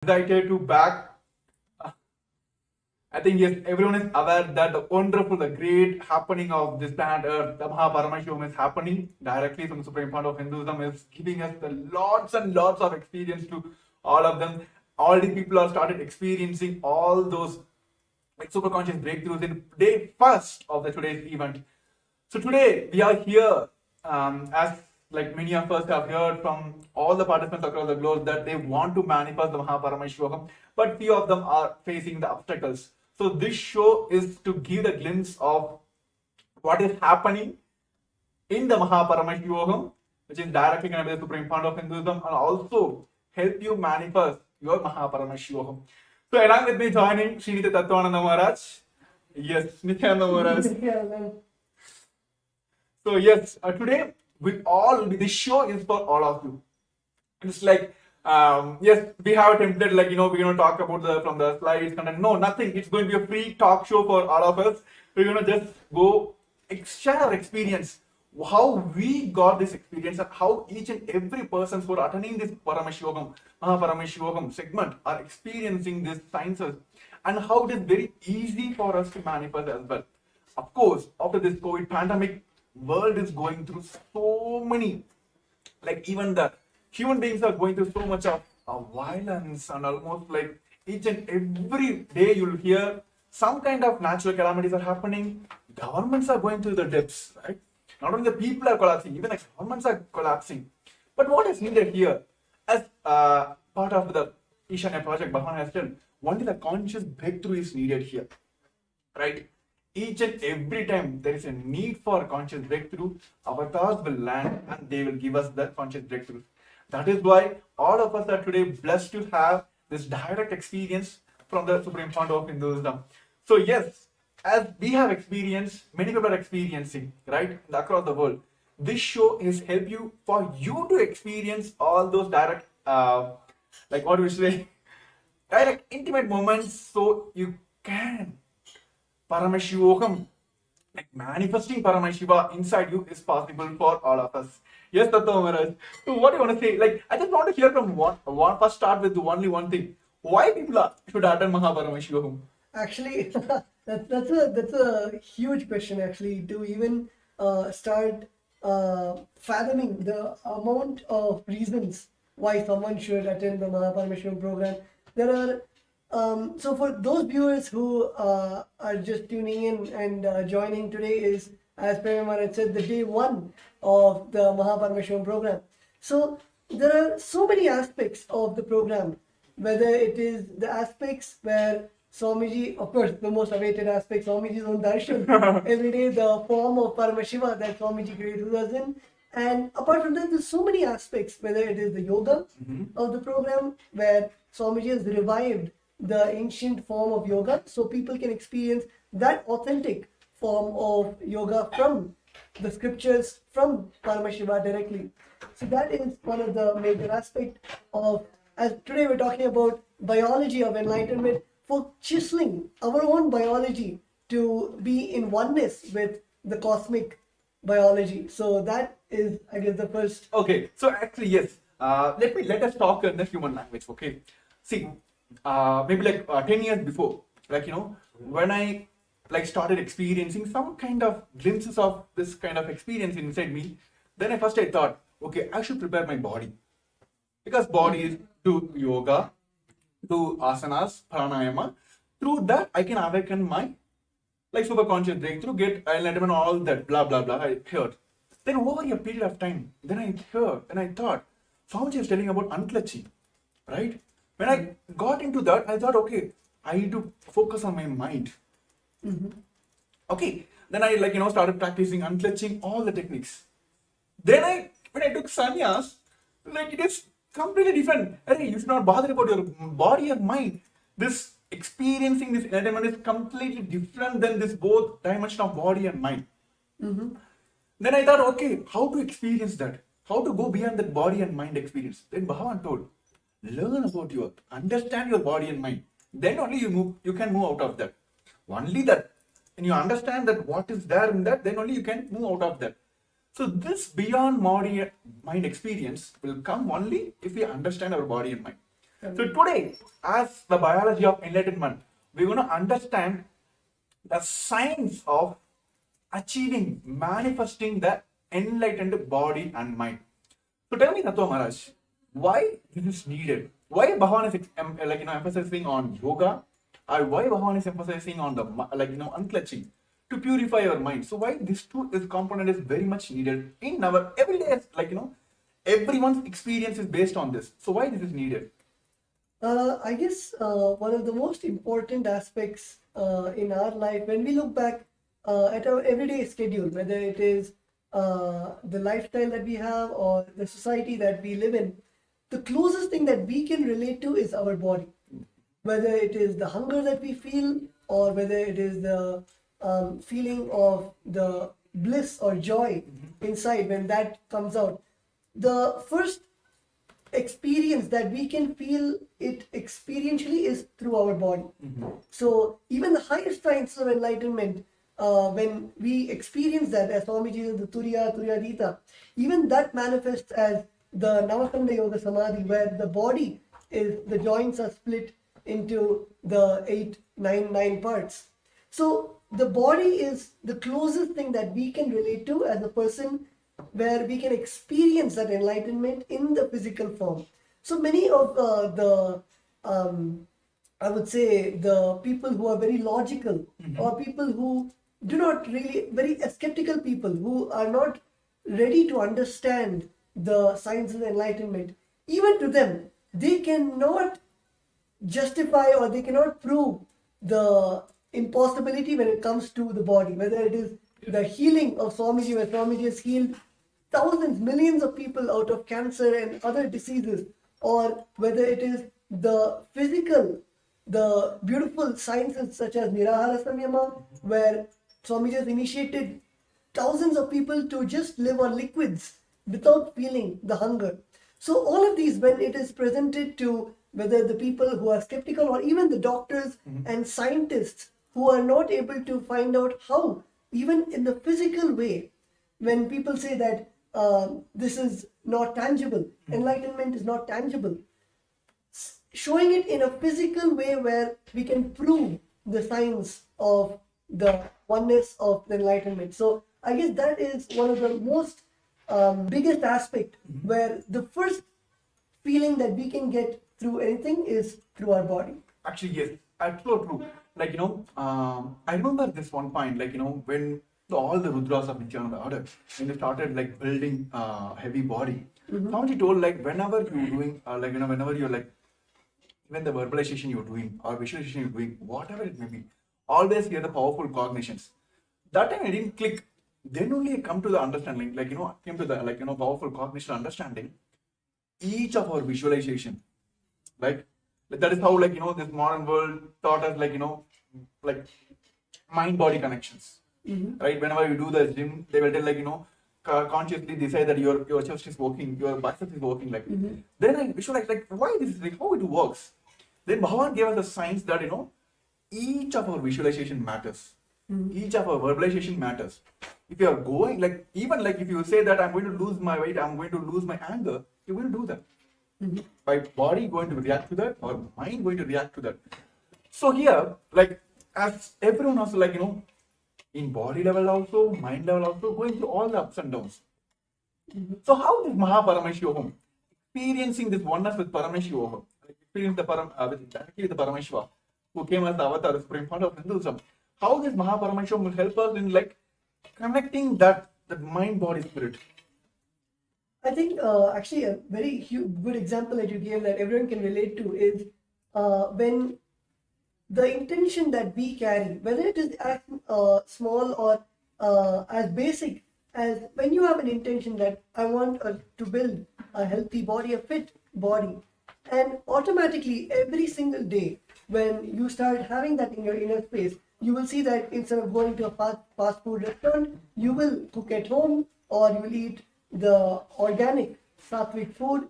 Excited to back. I think yes, everyone is aware that the wonderful, the great happening of this planet Earth, the Paramashivam is happening directly from the Supreme Fount of Hinduism, is giving us the lots and lots of experience to all of them. All the people have started experiencing all those like super conscious breakthroughs in day first of the today's event. So today we are here, as like many of us have heard from all the participants across the globe that they want to manifest the Paramashivam, but few of them are facing the obstacles. So this show is to give a glimpse of what is happening in the Paramashivam, which is directly connected to the Supreme Fount of Hinduism, and also help you manifest your Paramashivam. So along with me joining Srinitya Tattvananda Maharaj. Yes, Nithyananda Maharaj. So yes, today this show is for all of you. It's like yes, we have a template like we're gonna talk about from the slides content. No, nothing. It's going to be a free talk show for all of us. We're gonna just go share our experience, how we got this experience, and how each and every person who are attending this Paramashivam segment are experiencing these sciences, and how it is very easy for us to manifest as well. Of course, after this COVID pandemic, world is going through so many, like even the human beings are going through so much of violence, and almost like each and every day you'll hear some kind of natural calamities are happening. Governments are going through the depths, right? Not only the people are collapsing, even the governments are collapsing. But what is needed here, as part of the Ishanya project, Bhavan has said, only the conscious breakthrough is needed here, right? Each and every time there is a need for conscious breakthrough, avatars will land and they will give us that conscious breakthrough. That is why all of us are today blessed to have this direct experience from the Supreme Fount of Hinduism. So yes, as we have experienced, many people are experiencing, right, across the world. This show is help you for you to experience all those direct, like what do we say, direct intimate moments, so you can Paramashivam, like manifesting Paramashiva inside you is possible for all of us. Yes, Tattva Maharaj. So what do you want to say? Like, I just want to hear from one first start with only one thing. Why people should attend Paramashivam? Actually, that's a huge question. Actually, to even start fathoming the amount of reasons why someone should attend the Paramashivam program. There are so for those viewers who are just tuning in and joining today is, as Paramashivam said, the day one of the Paramashivam program. So there are so many aspects of the program, whether it is the aspects where Swamiji, of course, the most awaited aspect, Swamiji's own darshan, every day the form of Paramashiva that Swamiji created us in. And apart from that, there's so many aspects, whether it is the yoga of the program, where Swamiji has revived the ancient form of yoga, so people can experience that authentic form of yoga from the scriptures, from Paramashiva directly. So that is one of the major aspects of, as today we're talking about biology of enlightenment, for chiseling our own biology to be in oneness with the cosmic biology. So that is, I guess, the first. Okay, so actually yes, let us talk in the human language. Okay, see, maybe like 10 years before, like when I like started experiencing some kind of glimpses of this kind of experience inside me, then I thought, okay, I should prepare my body, because body is do yoga, do asanas, pranayama. Through that, I can awaken my like super conscious breakthrough, get enlightenment, all that blah blah blah. I heard. Then over a period of time, then I thought, Swamiji is telling about unclutching, right? When I got into that, I thought, okay, I need to focus on my mind. Okay, then I started practicing unclutching, all the techniques. Then when I took sannyas, like it is completely different. Hey, you should not bother about your body and mind. This experiencing this enlightenment is completely different than this both dimension of body and mind. Then I thought, okay, how to experience that? How to go beyond that body and mind experience? Then Bhagavan told, learn about understand your body and mind. Then only you can move out of that. Only that, when you understand that what is there in that, then only you can move out of that. So this beyond body mind experience will come only if we understand our body and mind. So today, as the biology of enlightenment, we're going to understand the science of achieving, manifesting the enlightened body and mind. So tell me, Tattva Maharaj, why this is needed? Why Bhagavan is emphasizing on yoga, or why Bhagavan is emphasizing on the unclutching to purify our mind? So why this component is very much needed in our everyday, everyone's experience is based on this. So why this is needed? I guess one of the most important aspects in our life, when we look back at our everyday schedule, whether it is the lifestyle that we have or the society that we live in, the closest thing that we can relate to is our body. Whether it is the hunger that we feel, or whether it is the feeling of the bliss or joy inside when that comes out. The first experience that we can feel it experientially is through our body. So even the highest science of enlightenment, when we experience that, as Swamiji says, the Turyadita, even that manifests as the Navakanda Yoga Samadhi, where the body is, the joints are split into the 9 parts. So the body is the closest thing that we can relate to as a person, where we can experience that enlightenment in the physical form. So many of I would say, the people who are very logical, or people who do not really, very skeptical people who are not ready to understand the science of enlightenment, even to them, they cannot justify or they cannot prove the impossibility when it comes to the body, whether it is the healing of Swamiji, where Swamiji has healed thousands, millions of people out of cancer and other diseases, or whether it is the physical, the beautiful sciences such as Nirahara Samyama, where Swamiji has initiated thousands of people to just live on liquids without feeling the hunger. So all of these, when it is presented to whether the people who are skeptical, or even the doctors and scientists who are not able to find out how, even in the physical way, when people say that this is not tangible, enlightenment is not tangible, showing it in a physical way where we can prove the science of the oneness of the enlightenment. So I guess that is one of the most biggest aspect, where the first feeling that we can get through anything is through our body. Actually, yes, absolutely true. I remember this one point, when all the Rudras of Nithyananda order, when they started building heavy body, Swamiji told whenever you're doing, whenever you're even the verbalization you're doing or visualization you're doing, whatever it may be, always hear the powerful cognitions. That time I didn't click. Then only I come to the understanding, came to the powerful cognition understanding. Each of our visualization, that is how this modern world taught us mind body connections. Right? Whenever you do the gym, they will tell consciously decide that your chest is working, your bicep is working. Then I visualize why this is how it works. Then Bhagavan gave us the science that each of our visualization matters. Each of our verbalization matters. If you are going even if you say that I'm going to lose my weight, I'm going to lose my anger, you will do that. My body going to react to that, or mind going to react to that. So here, as everyone also in body level also, mind level also, going through all the ups and downs. So how is Paramashivam experiencing this oneness with Paramashivam, experience directly with the Paramashiva, who came as the avatar, the supreme founder of Hinduism? How this Paramashivam will help us in connecting that mind, body, spirit? I think actually a very good example that you gave that everyone can relate to is when the intention that we carry, whether it is as small or as basic as when you have an intention that I want to build a healthy body, a fit body, and automatically every single day when you start having that in your inner space, you will see that instead of going to a fast food restaurant, you will cook at home, or you will eat the organic sattvic food.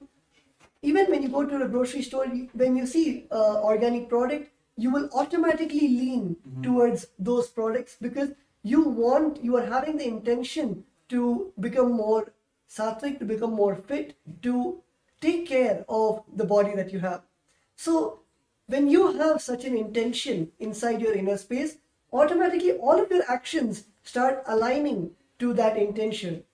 Even when you go to a grocery store, when you see organic product, you will automatically lean towards those products, because you are having the intention to become more sattvic, to become more fit, to take care of the body that you have. So when you have such an intention inside your inner space, automatically all of your actions start aligning to that intention.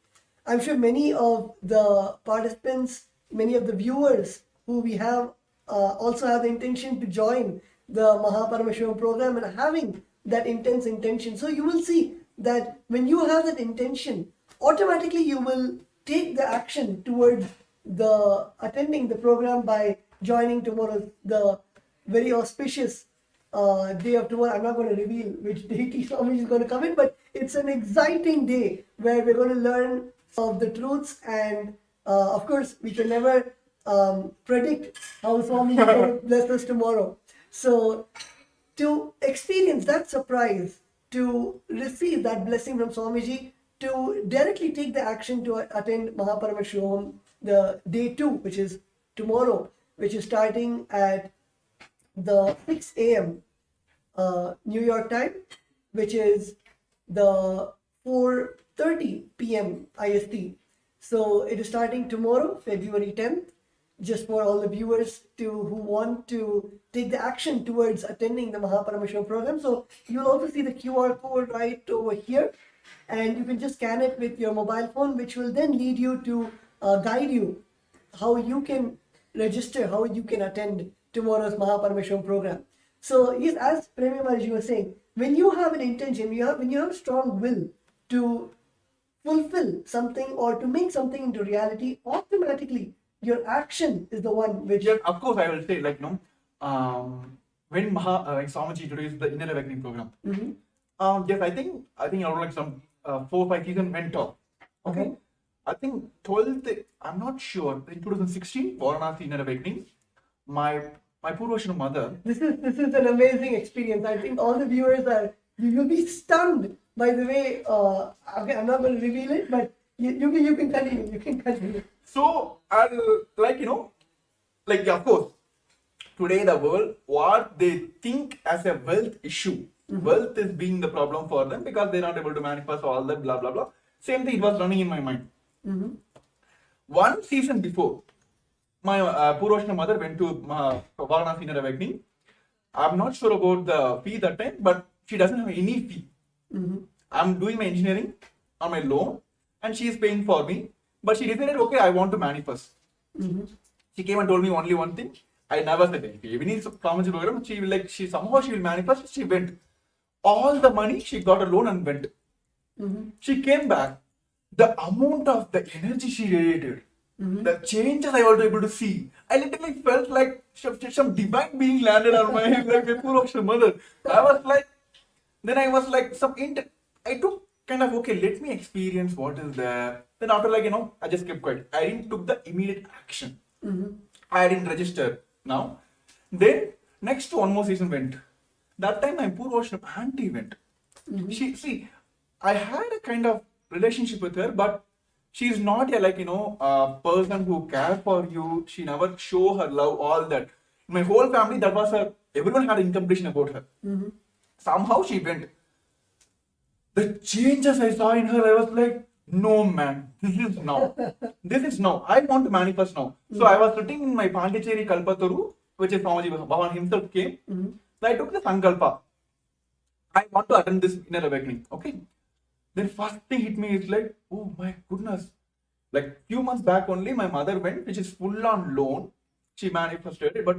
I'm sure many of the participants, many of the viewers who we have also have the intention to join the Paramashivam program and having that intense intention. So you will see that when you have that intention, automatically you will take the action towards the attending the program by joining tomorrow, the very auspicious day of tomorrow. I'm not going to reveal which deity Swami is going to come in, but it's an exciting day where we're going to learn of the truths, and of course we can never predict how Swami is going to bless us tomorrow. So to experience that surprise, to receive that blessing from Swamiji, to directly take the action to attend Paramashivam, the day 2, which is tomorrow, which is starting at the 6 a.m. New York time, which is the 4:30 p.m. IST. So it is starting tomorrow, February 10th, just for all the viewers who want to take the action towards attending the Paramashivam program. So you'll also see the QR code right over here, and you can just scan it with your mobile phone, which will then lead you to guide you how you can register, how you can attend tomorrow's Paramashivam program. So yes, as Premi Maharaj was saying, when you have an intention, when you have strong will to fulfill something or to make something into reality, automatically your action is the one which... Yeah, of course, I will say, like, when Swamiji introduced the Inner Awakening program, yes, I think around like some 4 or 5 seasons went off. Okay. I think 12th, I'm not sure, in 2016, Varanasi Inner Awakening, my Purvashana mother... This is an amazing experience. I think all the viewers you'll be stunned by the way, okay, I'm not going to reveal it, but you can continue. So, of course, today the world, what they think as a wealth issue, wealth is being the problem for them because they're not able to manifest all that, blah, blah, blah. Same thing, it was running in my mind. One season before, my Purvashana mother went to Varanasi Inner Awakening. I'm not sure about the fee that time, but she doesn't have any fee. I'm doing my engineering on my loan and she is paying for me. But she decided, okay, I want to manifest. She came and told me only one thing. I never said anything. Even in Swamiji program, she will manifest. She went. All the money, she got a loan and went. She came back. The amount of the energy she radiated, the changes I was able to see, I literally felt like some divine being landed on my head, like a Purvashana mother. I was like, I took kind of, okay, let me experience what is there. Then after I just kept quiet. I didn't took the immediate action. I didn't register now. Then next one more season went. That time my Purvashana auntie went. I had a kind of relationship with her, but she's not a person who cares for you. She never show her love, all that. My whole family, that was her. Everyone had incompletion about her. Somehow she went. The changes I saw in her, I was like, no man, this is now. This is now. I want to manifest now. So I was sitting in my Pondicherry Kalpataru, which is Swamiji Bhavan himself came. So I took the Sankalpa. I want to attend this Inner Awakening. Okay. Then first thing hit me is like, oh my goodness. Like few months back only, my mother went, which is full on loan. She manifested it. But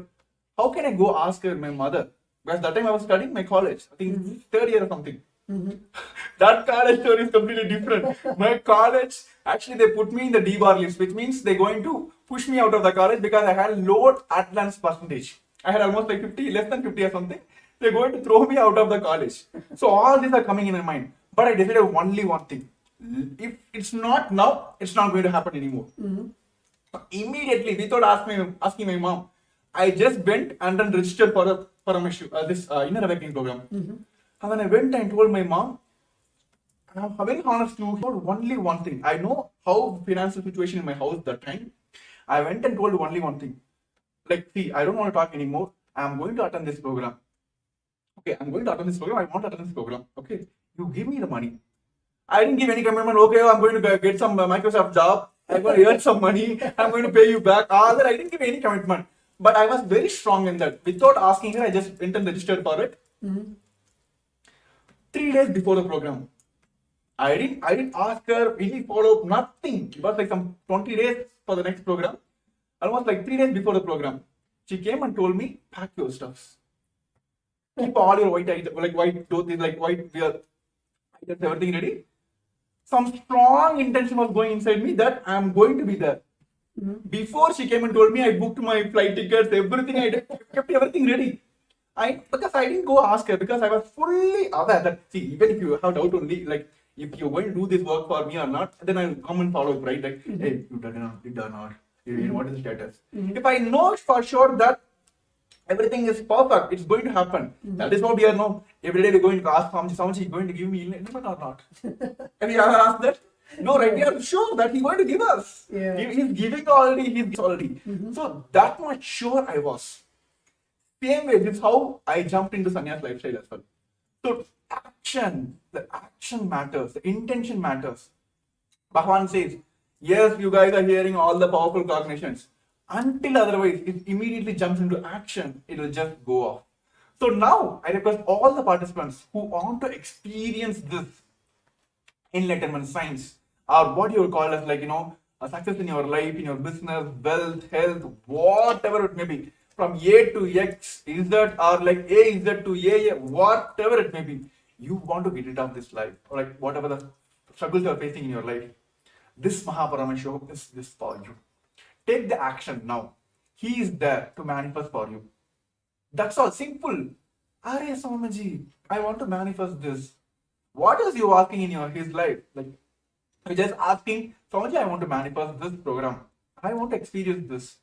how can I go ask her, my mother? Because that time I was studying my college. I think third year or something. That college story is completely different. My college, actually they put me in the D-bar list, which means they're going to push me out of the college because I had low attendance percentage. I had almost like 50, less than 50 or something. They're going to throw me out of the college. So all these are coming in my mind. But I decided only one thing. If it's not now, it's not going to happen anymore. Immediately, without asking my mom, I just went and then registered for the this Inner Awakening program. And when I went and told my mom, I'm very honest, you told only one thing. I know how financial situation in my house that time. I went and told only one thing. Like, see, I don't want to talk anymore. I'm going to attend this program. Okay, I'm going to attend this program. I want to attend this program. Okay, you give me the money. I didn't give any commitment. Okay, I'm going to get some Microsoft job. I'm going to earn some money. I'm going to pay you back. All that. I didn't give any commitment. But I was very strong in that. Without asking her, I just went and registered for it. 3 days before the program. I didn't ask her any follow-up, nothing. It was like some 20 days for the next program. Almost like 3 days before the program. She came and told me, pack your stuffs. Keep all your white items, like white clothes, like white wear, items, everything ready. Some strong intention was going inside me that I am going to be there. Before she came and told me, I booked my flight tickets, everything. I kept everything ready. Because I didn't go ask her, because I was fully aware that, see, even if you have doubt only, like, if you're going to do this work for me or not, then I'll come and follow it, right? Like, hey, you done or not? What is the status? If I know for sure that everything is perfect, it's going to happen. That is what we are now. Every day we're going to ask Swamiji is going to give me Enlightenment or not? Have you ever asked that? No, right? We are sure that he's going to give us. Yeah. He's giving already, he's already. So that much sure I was. Same way, this is how I jumped into sannyas lifestyle as well. So the action matters, the intention matters. Bhagavan says, yes, you guys are hearing all the powerful cognitions. Until otherwise, it immediately jumps into action, it will just go off. So now, I request all the participants who want to experience this enlightenment science, or what you would call as like, a success in your life, in your business, wealth, health, whatever it may be, from A to X, is that, or like A is that to A, whatever it may be, you want to get rid of this life, or like whatever the struggles you are facing in your life. This Paramashivam is this for you. Take the action now. He is there to manifest for you. That's all. Simple. Are Swamiji, I want to manifest this. What is you asking in his life? Like, you're just asking, Swamiji, I want to manifest this program. I want to experience this.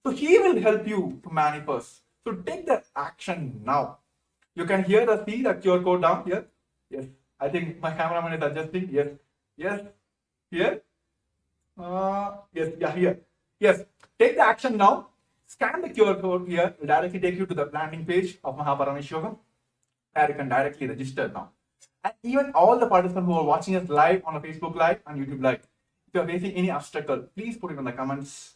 So he will help you to manifest. So take the action now. You can hear the QR code down here. Yes. I think my cameraman is adjusting. Yes. Yes. Here. Yes. Yeah. Here. Yes. Take the action now. Scan the QR code here. It will directly take you to the landing page of Paramashivam, where you can directly register now. And even all the participants who are watching us live on a Facebook Live and YouTube Live, if you are facing any obstacle, please put it in the comments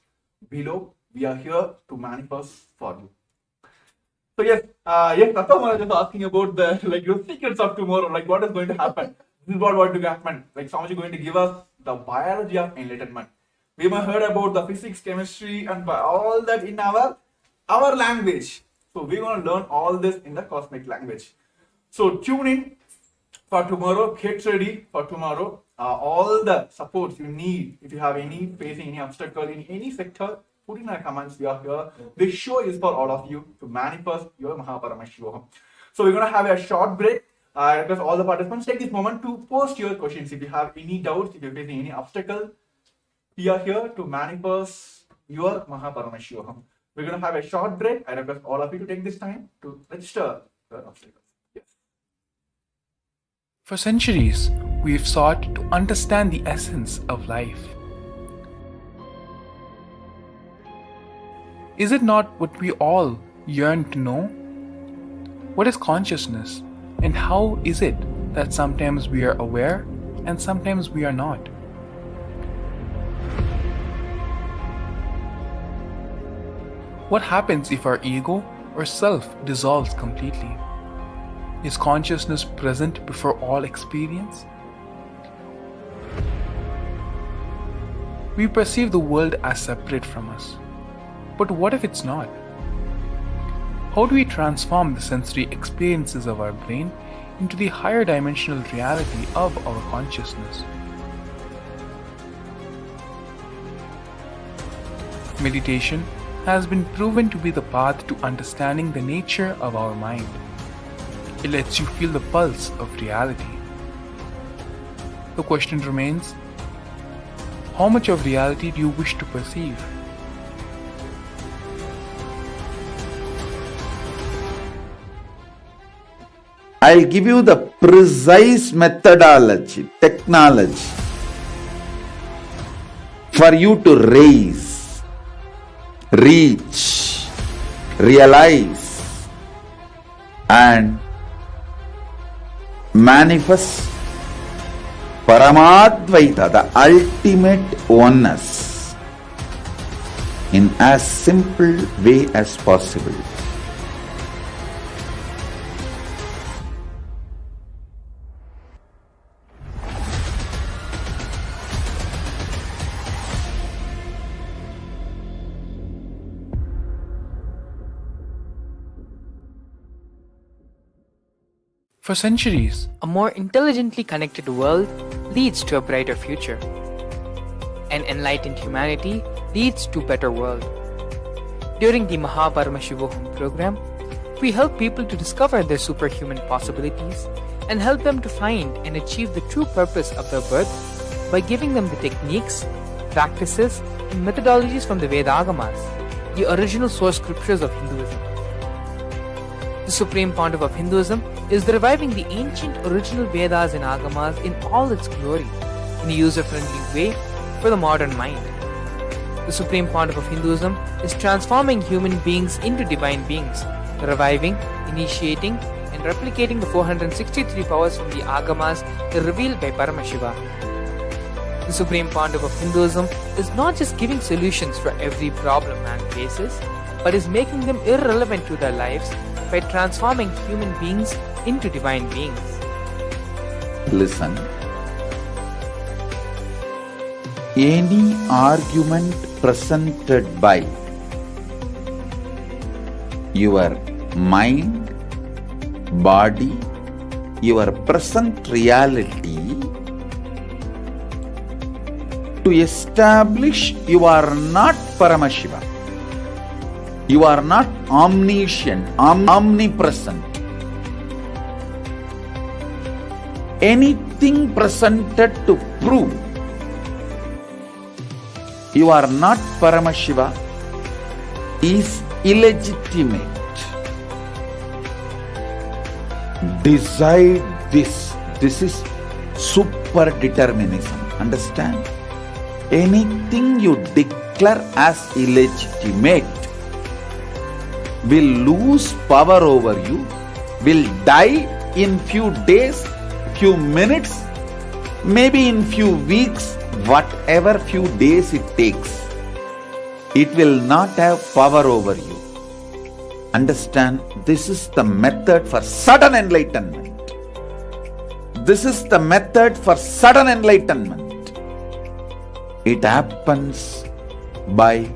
below. We are here to manifest for you. So yes, that's why I was just asking about the secrets of tomorrow, like what is going to happen. This is what going to happen. Like Swamiji is going to give us the biology of enlightenment. We might heard about the physics, chemistry, and all that in our language. So we're going to learn all this in the cosmic language. So tune in for tomorrow. Get ready for tomorrow. All the supports you need. If you have facing any obstacle in any sector, put in the comments. We are here. This show is for all of you to manifest your Paramashivam. So we're going to have a short break. I request all the participants take this moment to post your questions. If you have any doubts, if you're facing any obstacle, we are here to manifest your Paramashivam. We're going to have a short break. I request all of you to take this time to register your obstacles. Yes. For centuries, we've sought to understand the essence of life. Is it not what we all yearn to know? What is consciousness, and how is it that sometimes we are aware and sometimes we are not? What happens if our ego or self dissolves completely? Is consciousness present before all experience? We perceive the world as separate from us. But what if it's not? How do we transform the sensory experiences of our brain into the higher dimensional reality of our consciousness? Meditation has been proven to be the path to understanding the nature of our mind. It lets you feel the pulse of reality. The question remains, how much of reality do you wish to perceive? I'll give you the precise methodology, technology for you to raise, reach, realize, and manifest Paramadvaita, the ultimate oneness. in as simple way as possible. For centuries, A more intelligently connected world leads to a brighter future. An enlightened humanity leads to a better world. During the Paramashivam program, we help people to discover their superhuman possibilities and help them to find and achieve the true purpose of their birth by giving them the techniques, practices, and methodologies from the Vedagamas, the original source scriptures of Hinduism. The Supreme Pontiff of Hinduism is reviving the ancient original Vedas and Agamas in all its glory, in a user-friendly way for the modern mind. The Supreme Pontiff of Hinduism is transforming human beings into divine beings, reviving, initiating, and replicating the 463 powers from the Agamas revealed by Paramashiva. The Supreme Pontiff of Hinduism is not just giving solutions for every problem man faces, but is making them irrelevant to their lives by transforming human beings into divine beings. Listen. Any argument presented by your mind, body, your present reality to establish you are not Paramashiva. You are not omniscient, omnipresent. Anything presented to prove you are not Paramashiva is illegitimate. Decide this. This is super determinism. Understand? Anything you declare as illegitimate will lose power over you, will die in few days, few minutes, maybe in few weeks, whatever few days it takes. It will not have power over you. Understand, this is the method for sudden enlightenment. This is the method for sudden enlightenment. It happens by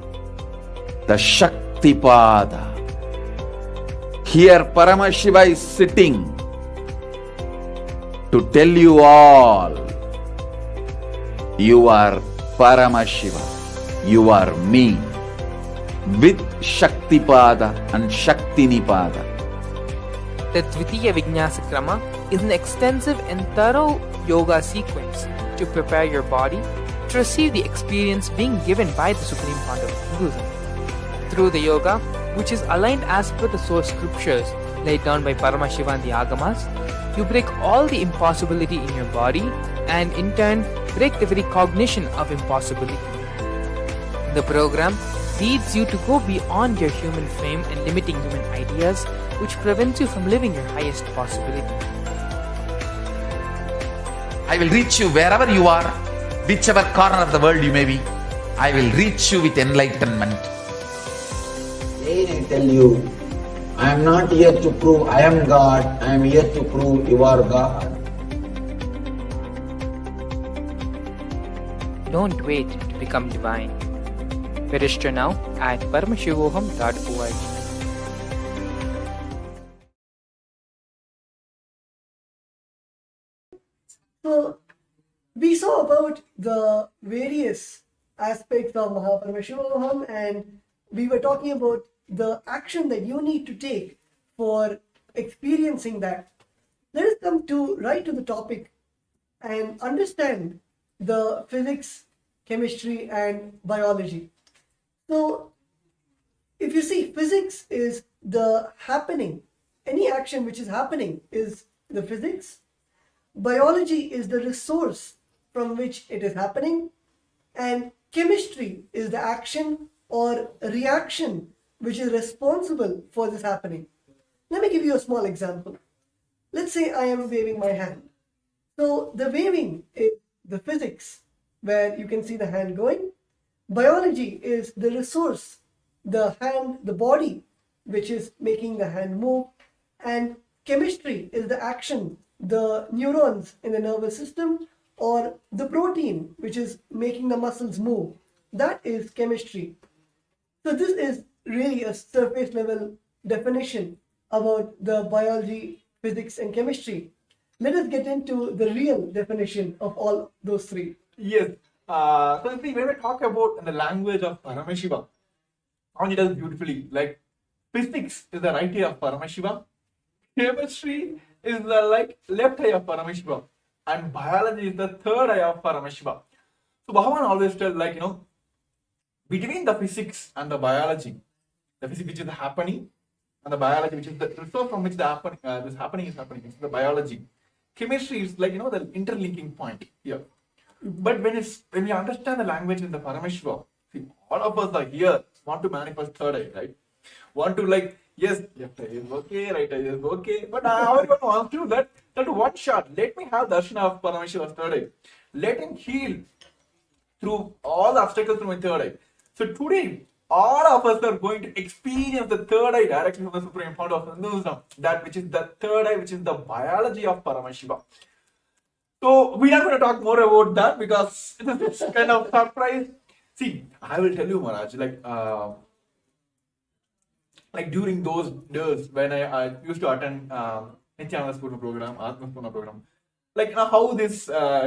the Shaktipada. Here Paramashiva is sitting to tell you all, you are Paramashiva, you are me, with Shaktipada and Shaktinipada. The Dvitiya Vijnasa Krama is an extensive and thorough yoga sequence to prepare your body to receive the experience being given by the Supreme Pontiff of Hinduism. Through the yoga, which is aligned as per the source scriptures laid down by Paramashiva and the Agamas, you break all the impossibility in your body and in turn break the very cognition of impossibility. The program leads you to go beyond your human frame and limiting human ideas, which prevents you from living your highest possibility. I will reach you wherever you are, whichever corner of the world you may be. I will reach you with enlightenment. Again I tell you, I am not here to prove I am God, I am here to prove you are God. Don't wait to become divine. Register now at paramashivoham.org. So, we saw about the various aspects of Paramashivam, and we were talking about the action that you need to take for experiencing that. Let us come to right to the topic and understand the physics, chemistry, and biology. So, if you see, physics is the happening. Any action which is happening is the physics. Biology is the resource from which it is happening, and chemistry is the action or reaction which is responsible for this happening. Let me give you a small example. Let's say I am waving my hand. So the waving is the physics, where you can see the hand going. Biology is the resource, the hand, the body, which is making the hand move. And chemistry is the action, the neurons in the nervous system, or the protein, which is making the muscles move. That is chemistry. So this is really a surface level definition about the biology, physics, and chemistry. Let us get into the real definition of all those three. Yes. So see, when we talk about in the language of Paramashiva, Anya does beautifully. Like physics is the right eye of Paramashiva, chemistry is the like left eye of Paramashiva, and biology is the third eye of Paramashiva. So Bhagavan always tells between the physics and the biology, the physics which is happening and the biology which is the resource from which this happening is happening, it's the biology. Chemistry is the interlinking point here. But when we understand the language in the Paramashiva, see, all of us are here want to manifest third eye, right? Want to yes, left eye is okay, right eye is okay, but everyone wants to that one shot. Let me have darshan of Paramashiva's third eye. Let him heal through all the obstacles through my third eye. So today, all of us are going to experience the third eye directly from the Supreme Founder of Hinduism, that which is the third eye, which is the biology of Paramashiva. So we are going to talk more about that because it's kind of surprise. See, I will tell you, Maharaj, during those days when I used to attend Nithyananda's program, Atma's program, how this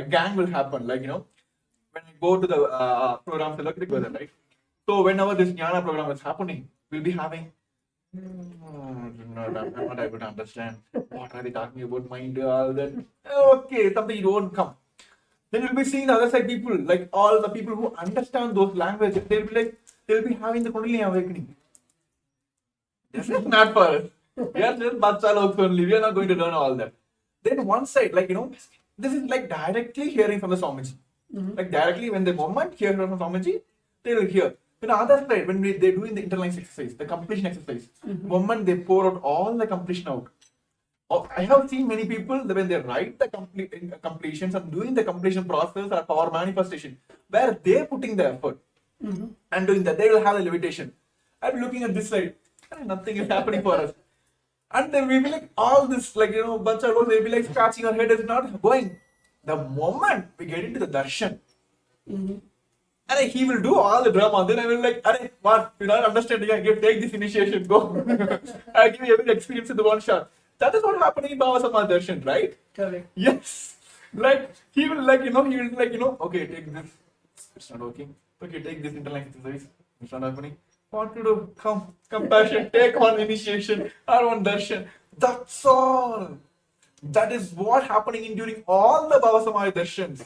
gang will happen, when I go to the program together, right? So whenever this Jnana program is happening, we'll be having I'm not able to understand. What are they talking about? Mind, all that. Okay, something you won't come. Then you'll be seeing the other side people, like all the people who understand those languages, they'll be having the Kundalini awakening. This is not for us. We are just Batsaloks only. We are not going to learn all that. Then one side, this is directly hearing from the Swamiji. Directly when the moment hear from Swamiji, they will hear. Then the other side, when they're doing the internalized exercise, the completion exercise, moment they pour out all the completion out. I have seen many people when they write the completions and doing the completion process or power manifestation, where they're putting the effort and doing that, they will have a limitation. I'm looking at this side, and nothing is happening for us. And then we will all this, bacha, they'll be scratching our head, it's not going. The moment we get into the darshan, and he will do all the drama. Then I will what? You don't understand? Take this initiation, go. I'll give you every experience in the one shot. That is what happening in Baba Samad Darshan, right? Correct. Yes. He will okay, take this. It's not working. Okay, take this intellect exercise. It's not happening. What to do? Come, compassion. Take one initiation or one darshan. That's all. That is what happening in during all the Baba Samad Darshans.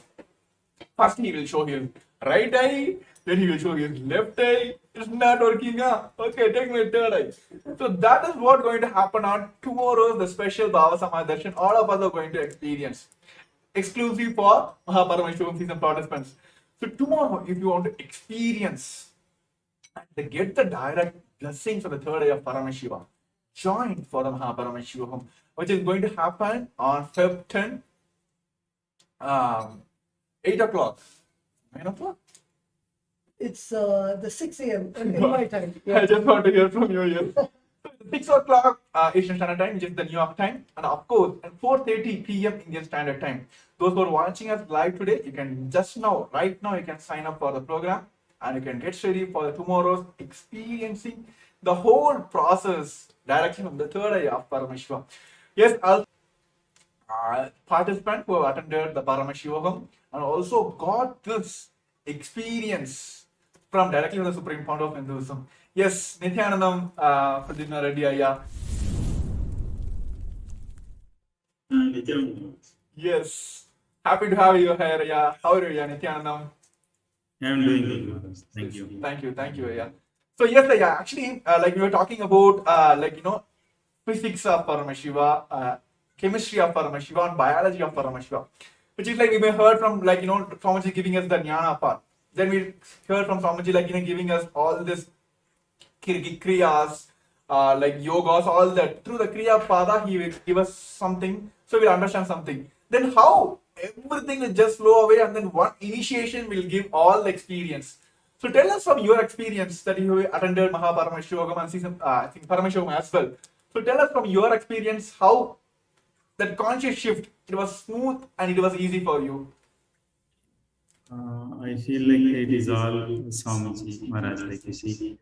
First he will show his right eye, then he will show his left eye. It's not working. Okay, take my third eye. So that is what going to happen on tomorrow's the special Baba Samad Darshan. All of us are going to experience. Exclusive for Paramashivam season participants. So tomorrow, if you want to experience and get the direct blessings of the third eye of Paramashiva, join for the Paramashivam, which is going to happen on Feb 10, 8 o'clock. 9 o'clock? It's the 6 a.m. in my time. I just want to hear from you here. 6 o'clock Eastern Standard Time, which is the New York time, and of course at 4:30 p.m. Indian Standard Time. Those who are watching us live today, you can right now, you can sign up for the program and you can get ready for tomorrow's experiencing the whole process directly from the third eye of Paramashiva. Yes, participants who have attended the Paramashivam and also got this experience from directly from the Supreme Founder of Hinduism. Yes, Nithyanandam, Pradyumna Reddy Ayya. Nithyananda. Yes, happy to have you here. Yeah, how are you, Nithyanandam? I'm doing good. Thank you. Thank you. Yeah. So yes, actually, we were talking about physics of Paramashiva, chemistry of Paramashiva, and biology of Paramashiva, which is we may heard from Swamiji giving us the jnana part. Then we heard from Swamiji giving us all this kriyas, yogas, all that. Through the kriya pada, he will give us something, so we'll understand something. Then how everything will just flow away, and then one initiation will give all the experience. So tell us from your experience that you attended Paramashivam and season, I think Paramashivam as well. So tell us from your experience how that conscious shift, it was smooth and it was easy for you. I feel like it is all Swamiji Maharaj, like you see.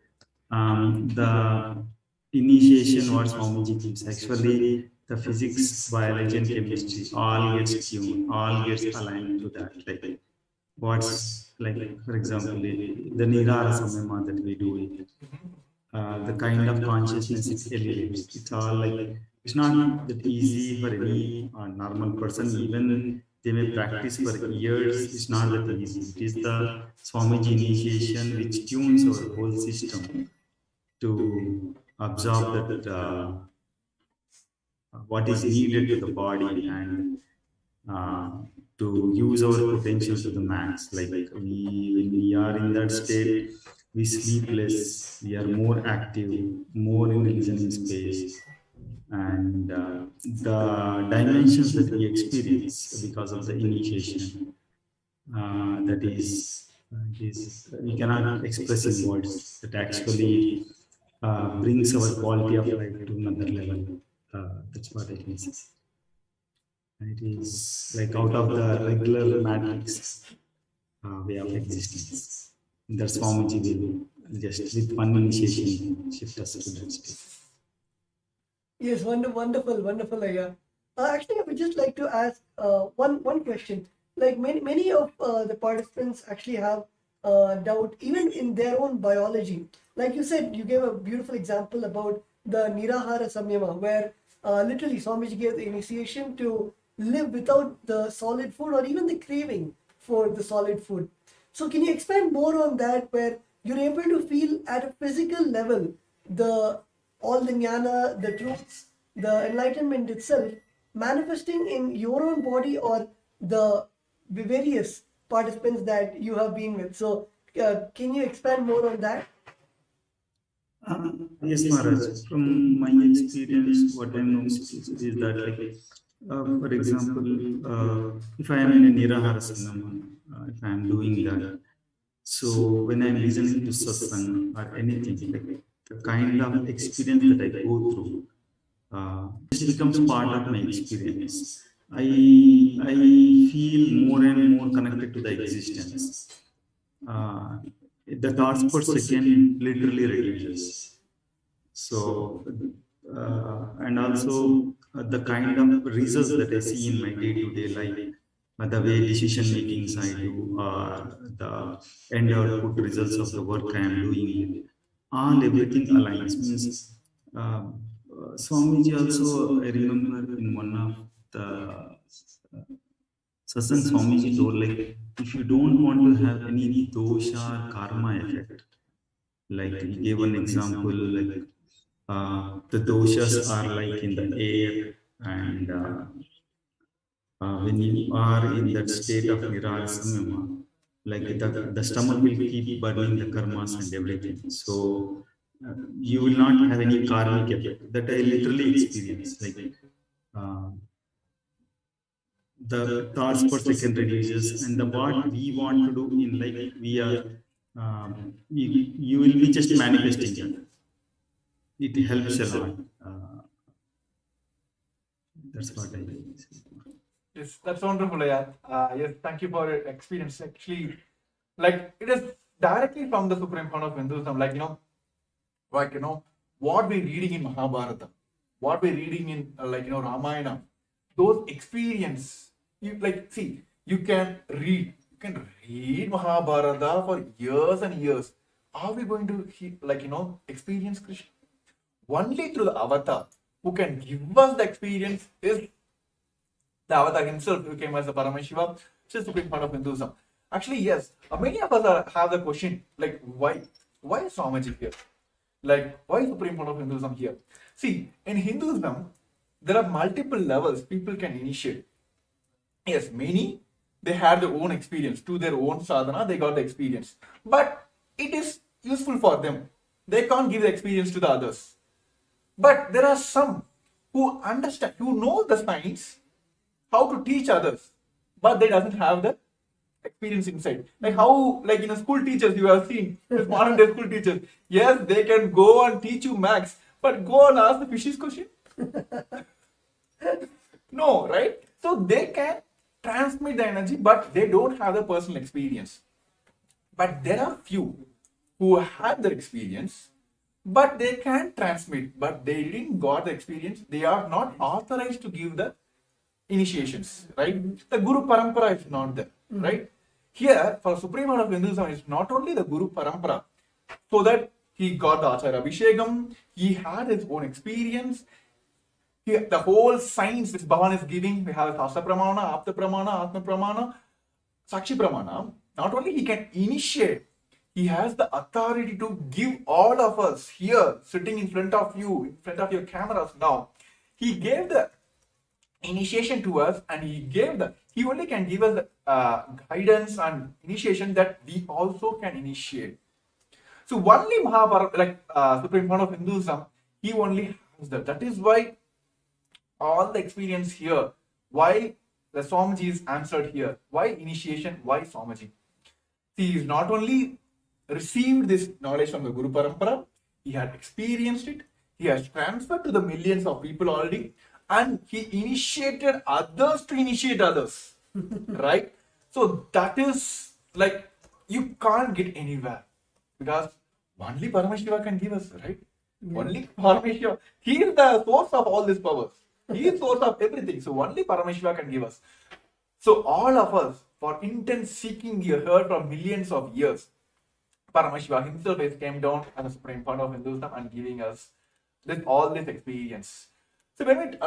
The initiation what Swamiji gives, actually the physics, biology and chemistry all gets tuned, all gets aligned to that. Like what's like, for example, the Nirara Samyama that we do it. The kind of consciousness it elevates. It's all like, it's not that easy for any normal person. Even they may practice for years. It's not that easy. It is the Swamiji initiation which tunes our whole system to absorb that what is needed to the body and uh, to use our potential to the max. Like when we are in that state, we sleep less, we are more active, more in the listening space, and the dimensions that we experience because of the initiation, that is, we cannot express in words. That actually brings our quality of life to another level. That's what I can say. It is like out of the regular matrix way of existence. That's Swamiji will just with one initiation shift us to that state. Yes, wonderful, Aya. Actually, I would just like to ask one question. Like many of the participants actually have doubt even in their own biology. Like you said, you gave a beautiful example about the Nirahara Samyama, where literally Swamiji gave the initiation to live without the solid food or even the craving for the solid food. So can you expand more on that, where you're able to feel at a physical level all the jnana, the truths, the enlightenment itself manifesting in your own body or the various participants that you have been with? So can you expand more on that? Yes, Maharaj. From my experience, what I know is that, like, for example, if I am in a Nirahara Sangamam, if I am doing that, so when I am listening to satsang or anything, like the kind of experience that I go through, it becomes part of my experience. I feel more and more connected to the existence. The thoughts per second literally reduces. So, and also the kind of results that I see in my day-to-day life, the way decision makings I do, the end output results of the work I am doing, all everything aligns. Means Swamiji also, I remember in one of the satsang, Swamiji told, like, if you don't want to have any dosha or karma effect, like he gave an example, like the doshas are like in the air, and when you are in that state of Nirara Samyama, like the stomach will keep burning the karmas and everything. So you will not have any karmic effect. That I literally experienced. Like the thoughts per second reduces, and the what we want to do in life, we are you will be just manifesting it. It helps a lot. That's what I say. Yes, that's wonderful, yeah. Yes, thank you for your experience. Actually, like it is directly from the Supreme Fount of Hinduism. Like what we're reading in Mahabharata, what we're reading in Ramayana, those experience. You can read Mahabharata for years and years. Are we going to experience Krishna? Only through the avatar who can give us the experience is the avatar himself, who came as the Paramashivam, which is the Supreme Fount of Hinduism. Actually, yes, many of us have the question, like, why is Swamiji here? Like, why is Supreme Fount of Hinduism here? See, in Hinduism, there are multiple levels people can initiate. Yes, many, they had their own experience. To their own sadhana, they got the experience. But it is useful for them. They can't give the experience to the others. But there are some who understand, who know the science, how to teach others, but they doesn't have the experience inside. Like how, like school teachers you have seen, this modern day school teachers. Yes, they can go and teach you maths, but go and ask the fishes question. No, right? So they can transmit the energy, but they don't have the personal experience. But there are few who had their experience, but they can transmit, but they didn't got the experience. They are not authorized to give the initiations, right? The Guru Parampara is not there, right? Here, for Supreme Lord of Hinduism, it's not only the Guru Parampara, so that he got the Acharya Abhishekam, he had his own experience. The whole science which Bhavan is giving, we have Hasta Pramana, Apta Pramana, Atma Pramana, Sakshi Pramana. Not only he can initiate, he has the authority to give all of us here, sitting in front of you, in front of your cameras now. He gave the initiation to us, and he only can give us the guidance and initiation that we also can initiate. So only Supreme Lord of Hinduism, he only has that. That is why all the experience here, why the Swamiji is answered here, why initiation, why Swamiji. He is not only received this knowledge from the Guru Parampara, he had experienced it, he has transferred to the millions of people already, and he initiated others to initiate others. Right? So that is like, you can't get anywhere, because only Paramashiva can give us, right? Yeah. Only Paramashiva. He is the source of all these powers. He is source of everything. So only Paramashiva can give us. So all of us, for intense seeking, you heard from millions of years, Paramashiva himself has came down as a supreme founder of Hinduism and giving us all this experience. So when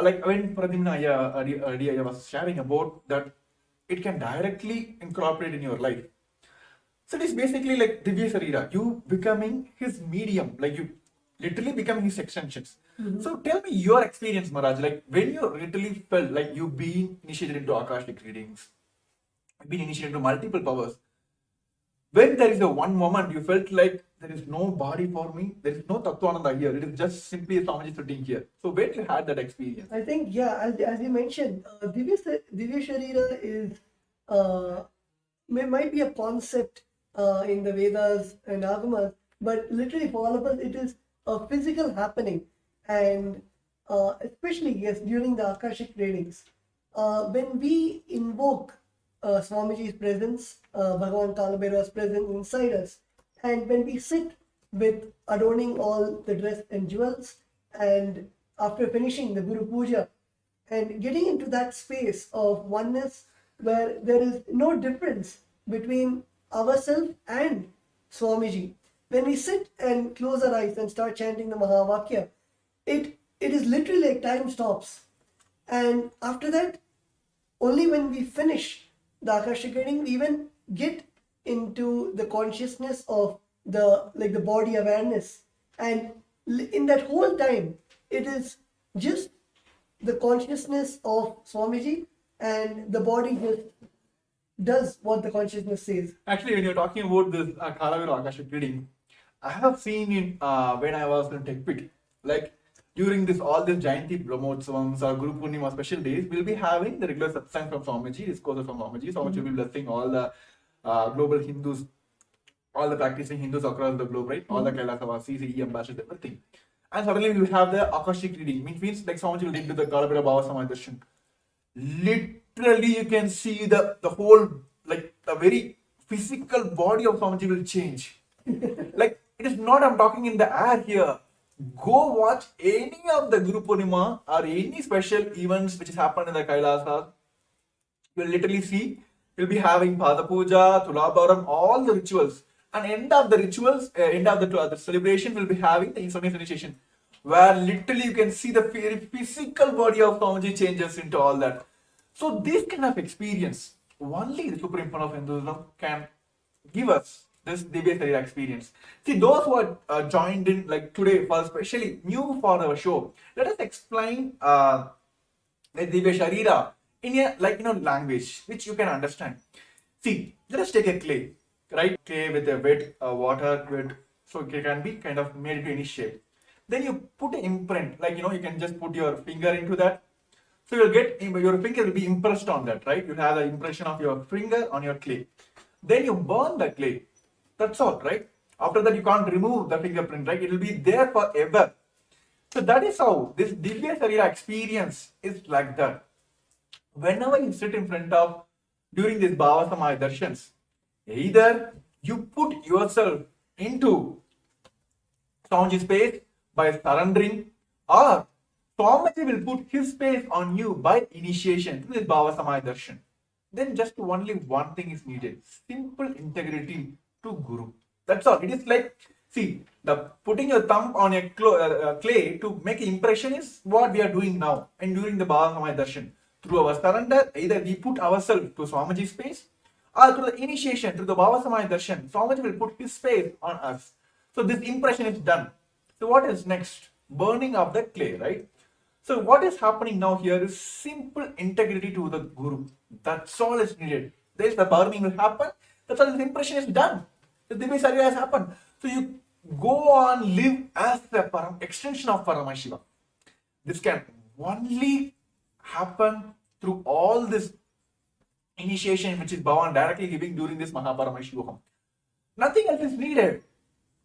Pradimna earlier was sharing about that, it can directly incorporate in your life. So it is basically like Divya Sarira, you becoming his medium, like you literally becoming his extensions. So tell me your experience, Maharaj, like when you literally felt like you being initiated into Akashic readings, been initiated into multiple powers. When there is a one moment you felt like there is no body for me, there is no Tattvananda here, it is just simply a Swamiji sitting here. So when you had that experience? I think, yeah, as you mentioned, Divya Sharira is, might be a concept in the Vedas and Agamas, but literally for all of us, it is a physical happening. And especially, yes, during the Akashic readings, when we invoke Swamiji's presence, Bhagavan Kalabhairava's presence inside us, and when we sit with adorning all the dress and jewels, and after finishing the Guru Puja, and getting into that space of oneness where there is no difference between ourselves and Swamiji. When we sit and close our eyes and start chanting the Mahavakya, it is literally like time stops. And after that, only when we finish the Akashic reading, we even get into the consciousness of the body awareness. And in that whole time, it is just the consciousness of Swamiji, and the body just does what the consciousness says. Actually, when you're talking about this Kalabhairava Akashic reading, I have seen in when I was in TechPit, like during all this Jayanti Brahmotsavams or Guru Purnima special days, we'll be having the regular satsang from Swamiji, discourses from Swamiji. Swamiji will be blessing all the global Hindus, all the practicing Hindus across the globe, right? All the Kailasavasis, CCE ambassadors, everything. And suddenly we will have the Akashic reading, which means like Swamiji will lead to the Kalabhairava Bhava Samadharshan. Literally, you can see the whole, like the very physical body of Swamiji will change. Like, it is not I'm talking in the air here. Go watch any of the Guru Purnima or any special events which has happened in the Kailasa. You will literally see, you'll be having Pada Puja, Tulabharam, all the rituals. And end of the rituals, end of the celebration, will be having the Swami initiation, where literally you can see the very physical body of Swamiji changes into all that. So this kind of experience, only the Supreme Founder of Hinduism can give us this Divya Sharira experience. See, those who are joined in like today, for especially new for our show, let us explain the Divya Sharira in a language which you can understand. See, let us take a clay, right? Clay with a wet water, so it can be kind of made into any shape. Then you put an imprint, you can just put your finger into that. So you'll get, your finger will be impressed on that, right? You'll have the impression of your finger on your clay. then you burn the clay. That's all, right? After that, you can't remove the fingerprint, right? It will be there forever. So that is how this Divya Sarira experience is like that. Whenever you sit in front of during this Bhava Samaya Darshans, either you put yourself into Swamiji's space by surrendering, or Swamiji will put his space on you by initiation to this Bhava Samaya Darshan. Then just only one thing is needed: simple integrity to Guru. That's all. It is like, see, the putting your thumb on a clay to make an impression is what we are doing now. And during the Bhava Samaya Darshan, through our surrender, either we put ourselves to Swamiji's space, or through the initiation, through the Bhava Samaya Darshan, Swamiji will put his space on us. So this impression is done. So what is next? Burning of the clay, right? So what is happening now here is simple integrity to the Guru. That's all is needed. There is the burning will happen. That's all. This impression is done. The Divya Sarira has happened. So you go on, live as the extension of Paramashivam. This can only happen through all this initiation which is Bhavan directly giving during this Mahaparamashivaham. Nothing else is needed.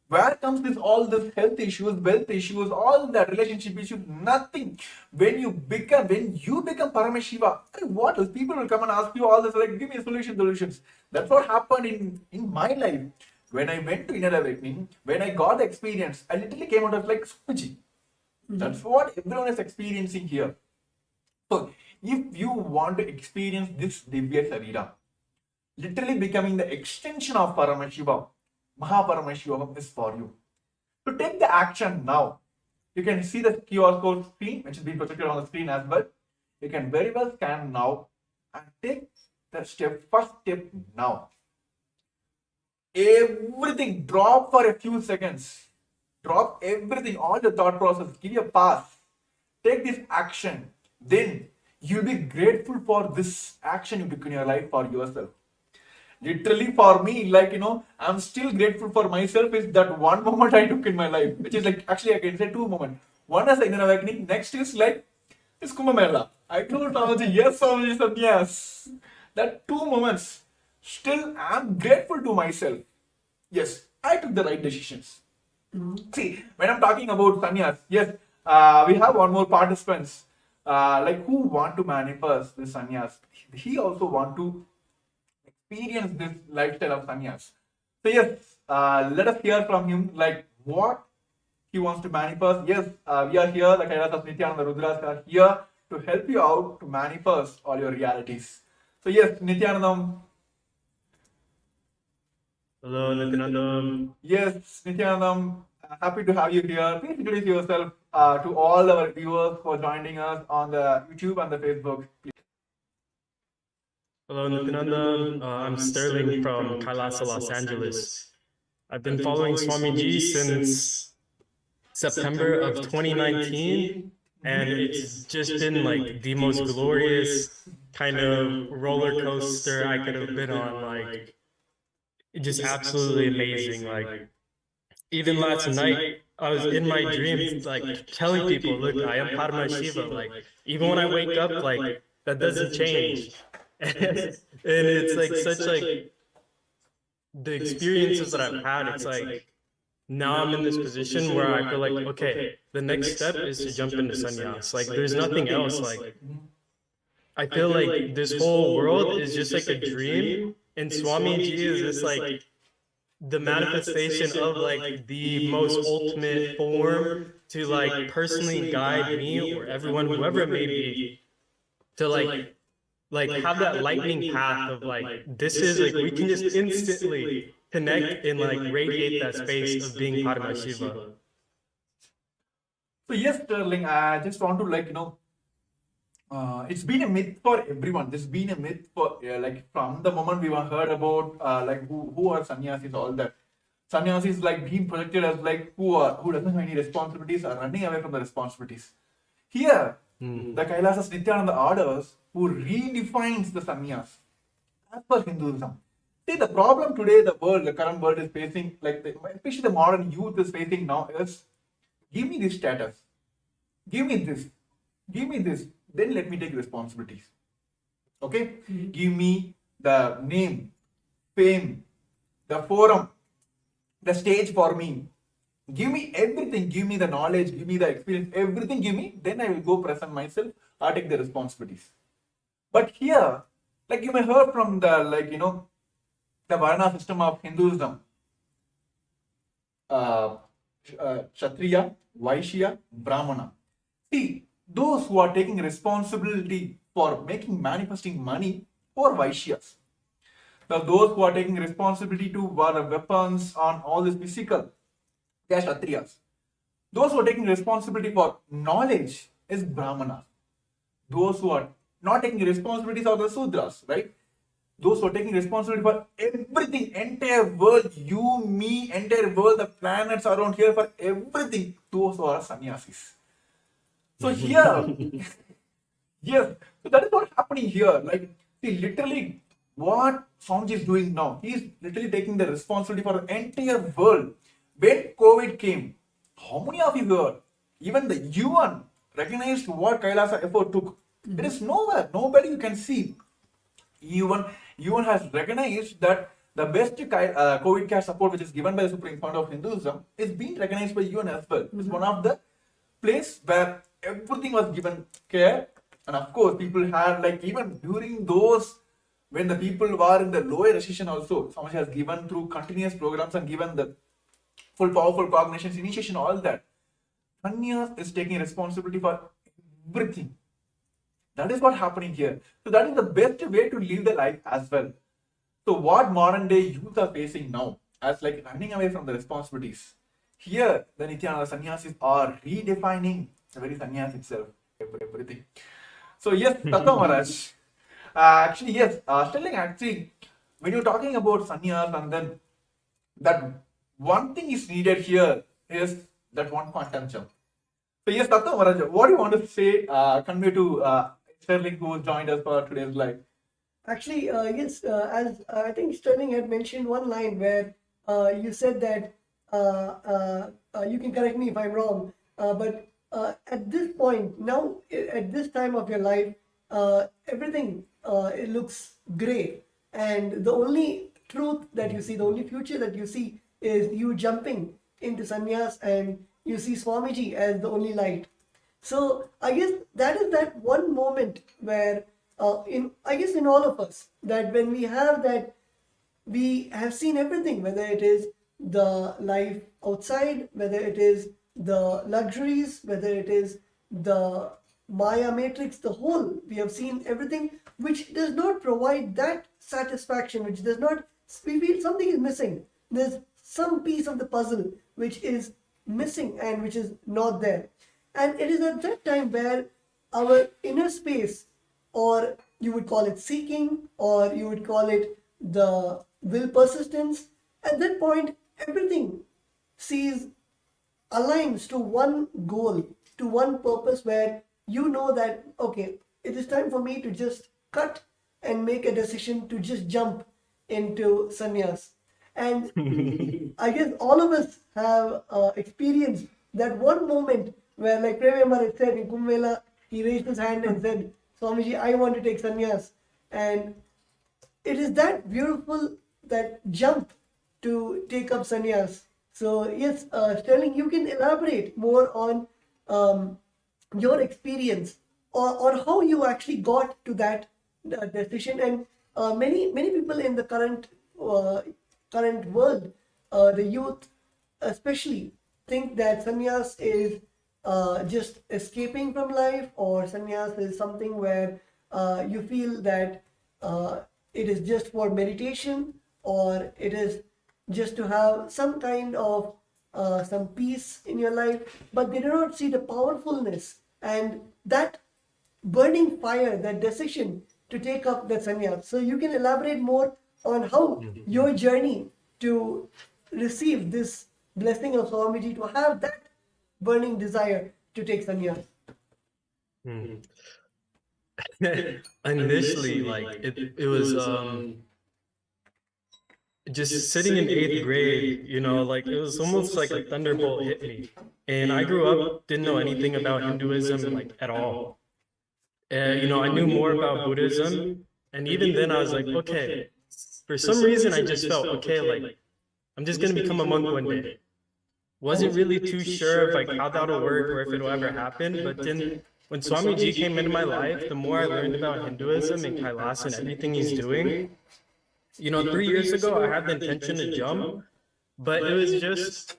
Where comes this all this health issues, wealth issues, all the relationship issues? Nothing. When you become Paramashiva, what else? People will come and ask you all this, like, give me solutions. That's what happened in my life. When I went to inner awakening, when I got the experience, I literally came out of like Swamiji. That's what everyone is experiencing here. So if you want to experience this Divya Sarira, literally becoming the extension of Paramashiva, Mahaparamashivam is for you. To take the action now, you can see the QR code screen, which is being projected on the screen as well. You can very well scan now and take the first step now. Everything, drop for a few seconds. Drop everything, all the thought process, give you a pass. Take this action. Then you'll be grateful for this action you took in your life for yourself. Literally for me, like, I'm still grateful for myself is that one moment I took in my life, which is like, actually I can say two moments. One is the inner awakening, next is like, it's Kumbh Mela. I told Swamiji, yes, Swamiji said yes. That 2 moments, still I'm grateful to myself. Yes, I took the right decisions. See, when I'm talking about sannyas, yes, we have one more participants, like who want to manifest this sannyas. He also want to experience this lifestyle of sannyas. So yes, let us hear from him, like what he wants to manifest. Yes, we are here, the Kailas of Nithyananda Rudras are here to help you out to manifest all your realities. So yes, Nithyanandam. Hello, Nithyananda. Yes, Nithyanandam, happy to have you here. Please introduce yourself to all our viewers who are joining us on the YouTube and the Facebook. Please. Hello, Nithyananda. I'm Sterling from Kailasa, Los Angeles. I've been following Swamiji since September of 2019, and it's just been like the most glorious kind of roller coaster I could have been on. Like, just absolutely amazing. Like, even last night, I was in my dreams, like telling people, look, I am Paramashiva. Like, even when I wake up, like, that doesn't change. And it's like such like the experiences that I've had, it's like now I'm in this position where I feel like, okay, the next step is to jump into sannyas. Like, there's nothing else. Like, I feel like this whole world is just like a dream, and Swamiji is just like the manifestation of like the most ultimate form to like personally guide me or everyone, whoever it may be, to like have that lightning path of like, this is like, we can just instantly connect and like radiate that space of being Paramashiva. So yes, Sterling, I just want to it's been a myth for everyone. This has been a myth for like from the moment we were heard about like who are sannyasis, all that. Sannyasis like being projected as like who doesn't have any responsibilities or running away from the responsibilities. Here, the Kailasas Nithyananda orders who redefines the sannyas as per Hinduism. See, the problem today, the current world is facing, like especially the modern youth is facing now is, give me this status, give me this, then let me take responsibilities. Okay? Give me the name, fame, the forum, the stage for me. Give me everything, give me the knowledge, give me the experience, everything give me, then I will go present myself or take the responsibilities. But here, like you may heard from the, like, the Varna system of Hinduism, uh, Kshatriya, Vaishya, Brahmana. See, those who are taking responsibility for manifesting money or Vaishyas. Now, those who are taking responsibility to wear weapons on all this physical, they are Kshatriyas. Those who are taking responsibility for knowledge is Brahmanas. Those who are not taking responsibilities are the Sudras, right? Those who are taking responsibility for everything, entire world, you, me, entire world, the planets around here, for everything, those are sannyasis. So here, yes, so that is what's happening here. Like, see, literally, what Swamiji is doing now, he is literally taking the responsibility for the entire world. When COVID came, how many of you heard? Even the UN recognized what Kailasa effort took. It is nowhere, nobody you can see. UN has recognized that the best COVID care support which is given by the Supreme Court of Hinduism is being recognized by UN as well. It's one of the place where everything was given care, and of course people had, like, even during those when the people were in the lower recession also, Swamiji has given through continuous programs and given the full powerful cognitions, initiation, all that. Sannyas is taking responsibility for everything. That is what's happening here. So that is the best way to live the life as well. So what modern day youth are facing now as like running away from the responsibilities. Here, the Nithyananda sannyasis are redefining the very sannyas itself, everything. So yes, Tattva Maharaj. Actually, yes, Sterling, actually, when you're talking about sannyas, and then that one thing is needed here is that one quantum jump. So yes, Tattva Maharaj, what do you want to say, convey to Sterling, who joined us for today's live? Actually, yes, as I think Sterling had mentioned one line where you said that you can correct me if I'm wrong, but at this point, now at this time of your life, everything it looks gray, and the only truth that you see, the only future that you see is you jumping into sannyas, and you see Swamiji as the only light. So I guess that is that one moment where in all of us, that when we have that, we have seen everything, whether it is the life outside, whether it is the luxuries, whether it is the Maya matrix, the whole, we have seen everything which does not provide that satisfaction, which does not, we feel something is missing. There's some piece of the puzzle which is missing and which is not there. And it is at that time where our inner space, or you would call it seeking, or you would call it the will persistence, at that point, everything aligns to one goal, to one purpose, where you know that, okay, it is time for me to just cut and make a decision to just jump into sannyas. And I guess all of us have experienced that one moment where, like Prem had said in Kumbh, he raised his hand and said, Swamiji, I want to take sannyas. And it is that beautiful, that jump to take up sannyas. So yes, Sterling, you can elaborate more on your experience, or how you actually got to that decision. And many people in the current world, the youth especially, think that sannyas is just escaping from life, or sannyas is something where you feel that it is just for meditation, or it is just to have some kind of some peace in your life, but they do not see the powerfulness and that burning fire, that decision to take up the sannyas. So you can elaborate more on how your journey to receive this blessing of Swamiji, to have that burning desire to take sannyas. Initially, like it was just sitting in 8th grade, like it was almost like a thunderbolt hit me. And I grew up, didn't know anything about Hinduism, like at all. I knew more about Buddhism. And even then I was like, okay, for some reason I just felt, okay, like, I'm just going to become a monk one day. Wasn't really too sure of like how that'll work or if it'll ever happen. But then when Swamiji came into my life, the more I learned about Hinduism and Kailasa and everything he's doing, 3 years ago, I had the intention to jump, but it was just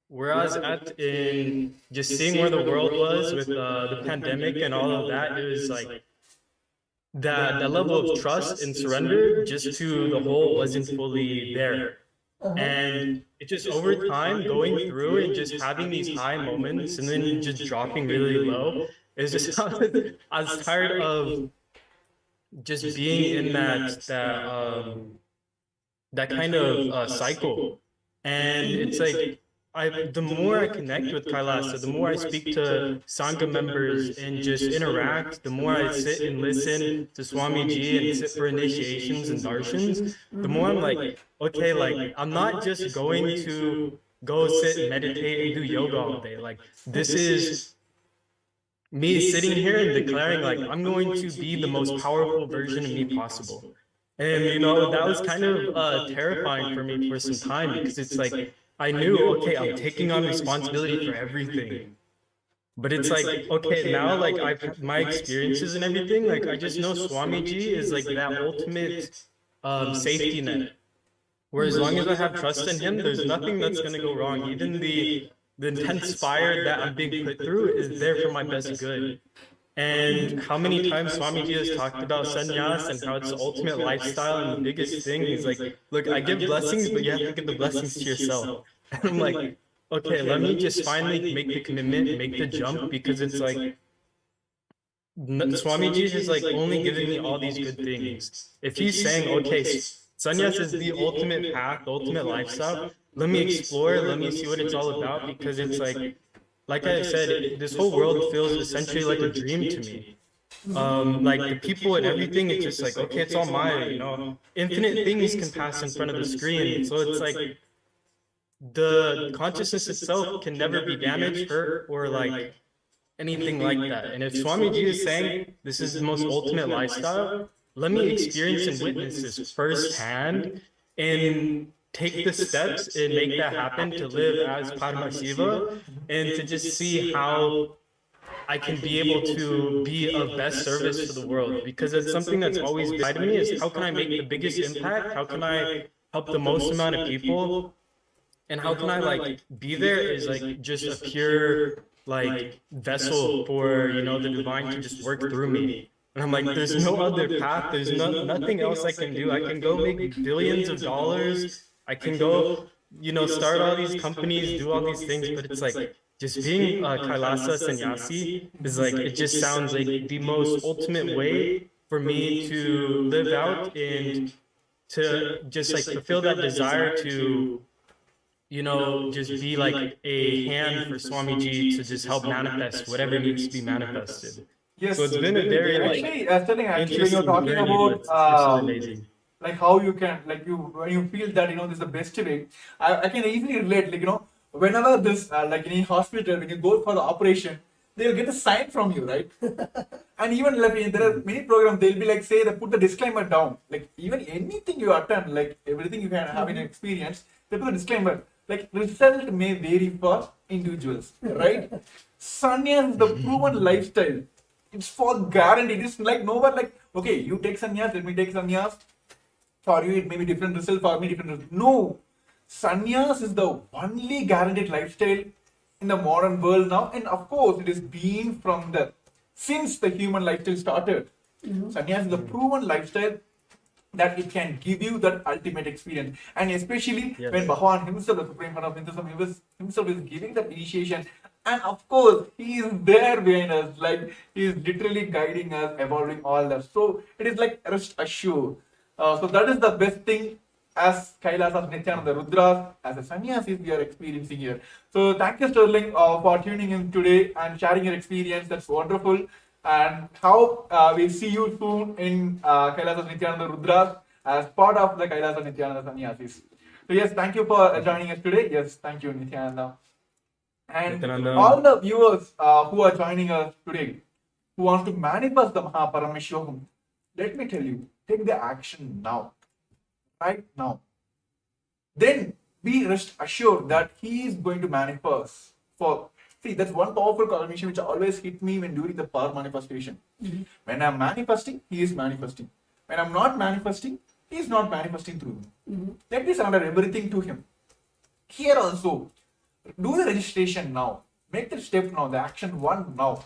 where I was at in just seeing where the world was with the pandemic and all of that. It was like that level of trust and surrender just to the whole wasn't fully there. And it just over time going through and just having these high moments and then just dropping really low is just I was tired of just being in that kind of cycle. And it's like the more I connect with Kailasa, the more I speak to Sangha members and just interact, the more I sit and listen to Swamiji and sit for initiations and darshans, the more I'm like, okay, like, I'm not just going to go sit and meditate and do yoga all day. Like, this is me sitting here and declaring, like, I'm going to be the most powerful version of me possible. And, that was kind of terrifying for me for some time because it's like, I knew, okay, I'm taking on responsibility for everything. But it's like, okay, now, like, I've had my experiences and everything, like, I just know Swamiji is like that ultimate safety net. Where as long as I have trust in him, there's nothing that's going to go wrong. Even the intense fire that I'm being put through is there for my best good. And how many times Swamiji has talked about sannyas and how it's the ultimate lifestyle and the biggest thing. He's like, look, I give blessings, but you have to give the blessings to yourself. And I'm like, okay, let me just finally make the commitment, make the jump, because it's like, Swamiji is like only giving me all these good things. If he's saying, okay, sannyas is the ultimate path, the ultimate lifestyle, let me explore, let me see what it's all about, because it's like I said, this whole world feels essentially like a dream to me. Like the people and everything, it's just like, okay, it's all mine, Infinite things can pass in front of the screen. So it's like the consciousness itself can never be damaged, hurt, or like anything like that. And if Swamiji is saying this is the most ultimate lifestyle, let me experience and witness this firsthand and take the steps and make that happen to live as Paramashiva and to just see how I can be able to be of best service to the world. Because it's something that's always beside me is how can I make the biggest impact? How can I help the most amount of people? And how can I like be there as like just a pure like vessel for, the divine to just work through me. And I'm like, there's no other path. There's nothing else I can do. I can go make billions of dollars. I can go, start all these companies, do all these things, but it's like, just being a Kailasa sannyasi is like, it just sounds like the most ultimate way for me to live out and to just like fulfill that desire to, just be like a hand for Swamiji to just help manifest whatever needs to be manifested. Yes. So it's been a very actually, when you're talking journey, about it's so amazing. like how you can when you feel that this is the best way, I can easily relate. Whenever this like in a hospital, when you go for the operation, they'll get a sign from you, right? And even like there are many programs, they'll be like, say they put the disclaimer down, like even anything you attend, like everything you can have in experience, they put a disclaimer. Like result may vary for individuals, right? Sannyas is the proven lifestyle. It's for guaranteed. It's like nowhere like, okay, you take sannyas, let me take sannyas. For you, it may be different result, for me, different result. No. Sannyas is the only guaranteed lifestyle in the modern world now. And of course, it has been since the human lifestyle started. Sannyas is the proven lifestyle that it can give you that ultimate experience. And especially when Bhagavan himself, the Supreme Lord of Hinduism, himself is giving that initiation. And of course, he is there behind us. Like, he is literally guiding us, evolving all that. So, it is like rest assured. So, that is the best thing as Kailasas, Nithyananda, Rudras, as a sannyasis we are experiencing here. So, thank you, Sterling, for tuning in today and sharing your experience. That's wonderful. And how we'll see you soon in Kailasas, Nithyananda, Rudras as part of the Kailasas, Nithyananda, sannyasis. So, yes, thank you for joining us today. Yes, thank you, Nithyananda. And all the viewers who are joining us today, who want to manifest the Paramashivam, let me tell you, take the action now. right now, then be rest assured that he is going to manifest for. See, that's one powerful confirmation which always hit me when during the power manifestation. When I'm manifesting, he is manifesting. When I'm not manifesting, he is not manifesting through me. Let me surrender everything to him. Here also, do the registration now. Make the step now, the action one now.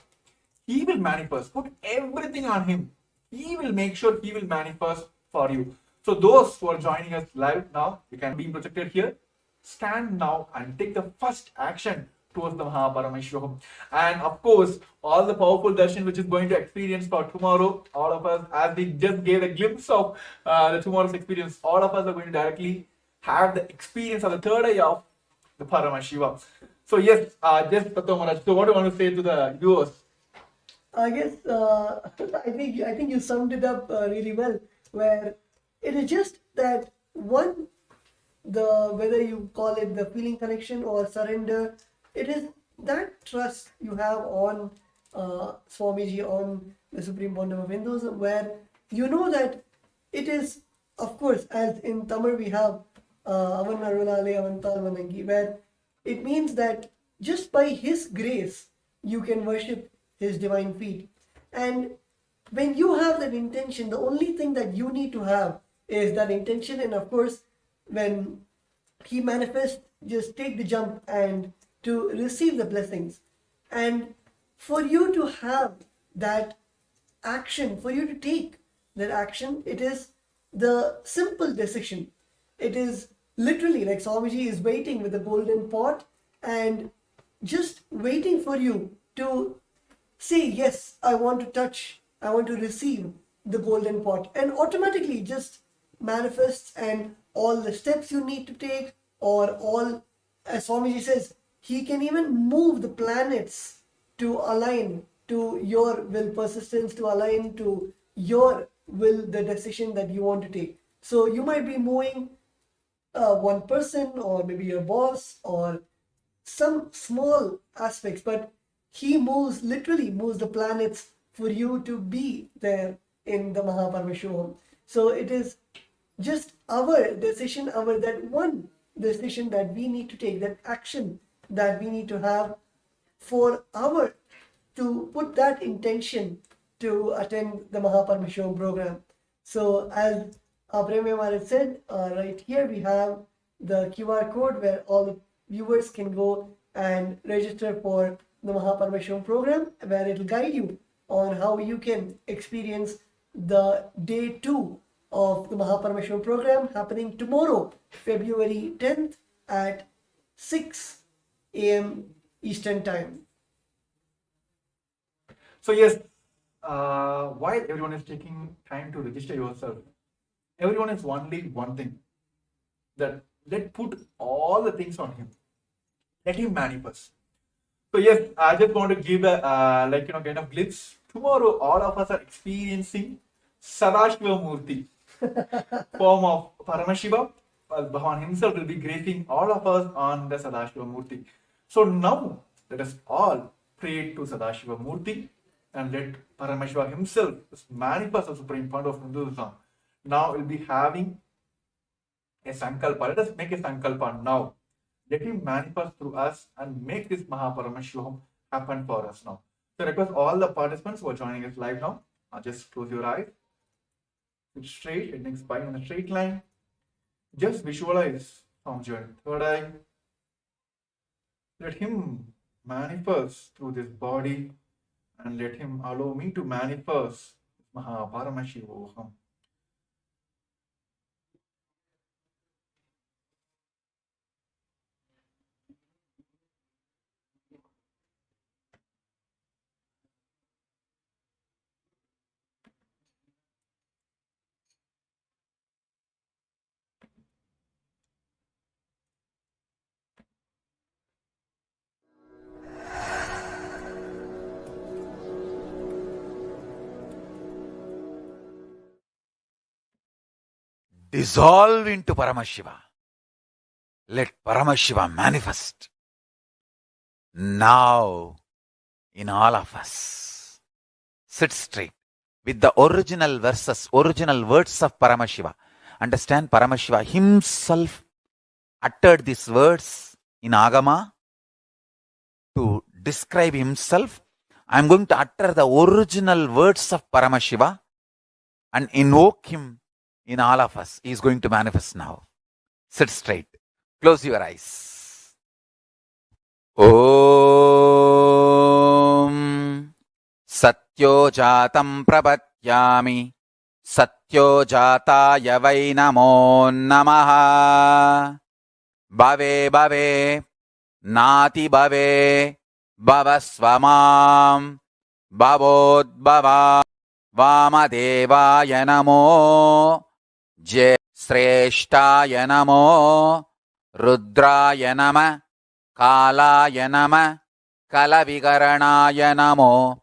He will manifest. Put everything on him. He will make sure he will manifest for you. So those who are joining us live now, you can be projected here. Stand now and take the first action towards the Paramashivam. And of course, all the powerful darshan which is going to experience for tomorrow, all of us, as we just gave a glimpse of the tomorrow's experience, all of us are going to directly have the experience of the third eye of the Paramashiva. So yes, just Tattva Maharaj, so what do you want to say to the viewers? I guess I think you summed it up really well. Where it is just that one, the whether you call it the feeling connection or surrender, it is that trust you have on Swamiji, on the Supreme Bondam of Hinduism, where you know that it is, of course, as in Tamil we have Avan Arunale Avantal Vanangi, where it means that just by his grace you can worship his divine feet. And when you have that intention, the only thing that you need to have is that intention. And of course, when he manifests, just take the jump and to receive the blessings. And for you to have that action, for you to take that action, it is the simple decision. It is literally like Swamiji is waiting with the golden pot and just waiting for you to say, yes, I want to touch, I want to receive the golden pot, and automatically just manifests. And all the steps you need to take, or all, as Swamiji says, he can even move the planets to align to your will, persistence to align to your will, the decision that you want to take. So you might be moving one person, or maybe your boss, or some small aspects, but he moves, literally moves the planets for you to be there in the Paramashivam. So it is just our decision, that one decision that we need to take, that action that we need to have for to put that intention to attend the Paramashivam program. So as Premya Maharaj said, right here we have the QR code where all the viewers can go and register for the Paramashivam program, where it will guide you on how you can experience the day 2 of the Paramashivam program happening tomorrow, February 10th at 6 a.m. Eastern Time. So yes, while everyone is taking time to register yourself, everyone is only one thing, that let put all the things on him. Let him manifest. So yes, I just want to give a kind of glimpse. Tomorrow, all of us are experiencing Sadashiva Murti, form of Paramashiva. Bhagavan himself will be gracing all of us on the Sadashiva Murti. So now, let us all pray to Sadashiva Murti and let Paramashiva himself manifest the Supreme Fund of Hinduism. Now we'll be having a Sankalpa. Let us make a Sankalpa now. Let him manifest through us and make this Paramashivam happen for us now. So I request all the participants who are joining us live now, just close your eyes, sit straight, head next spine on a straight line. Just visualize from your third eye. Let him manifest through this body, and let him allow me to manifest Paramashivam. Dissolve into Paramashiva. Let Paramashiva manifest now in all of us. Sit straight with the original verses, original words of Paramashiva. Understand, Paramashiva himself uttered these words in Agama to describe himself. I am going to utter the original words of Paramashiva and invoke him in all of us. He is going to manifest now. Sit straight. Close your eyes. Om Satyo Jatam Prapatyami Satyo Jataya Vai Namo Namaha Bhave Bhave Nati Bhave Bhavasvamam Bhavod Vamadevaya Namo Jai Sreshtaya Namo Rudraya Nama Kalaya Nama Kalavigaranaya Namo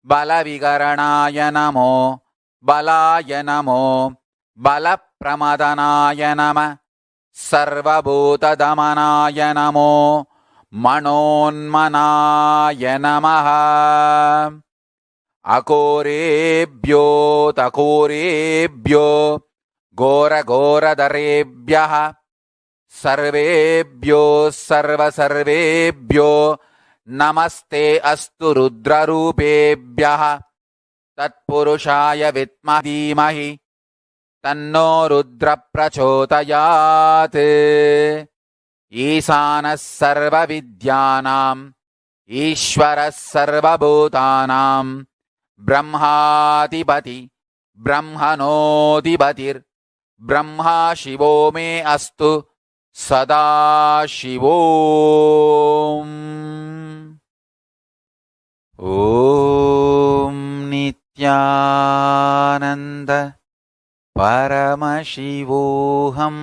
Balavigaranaya Namo Balaya Namo Balapramadhanaya Nama Sarvabhuta Damanaya Namo Manonmanaya Namaha Akorebhyo Takorebhyo Gora Gora Darebhyaha Sarvebhyo Sarva Sarvebhyo Namaste Astu Rudra Rupebhyaha Tatpurushaya Vitmahi Tanno Rudra Prachodayat Isanas Sarva Vidyanam Ishvaras Sarva Bhutanam Brahmadipati Brahmanodipatir Brahma Shivo me astu Sada Shivom. Om Nithyananda Paramashivoham.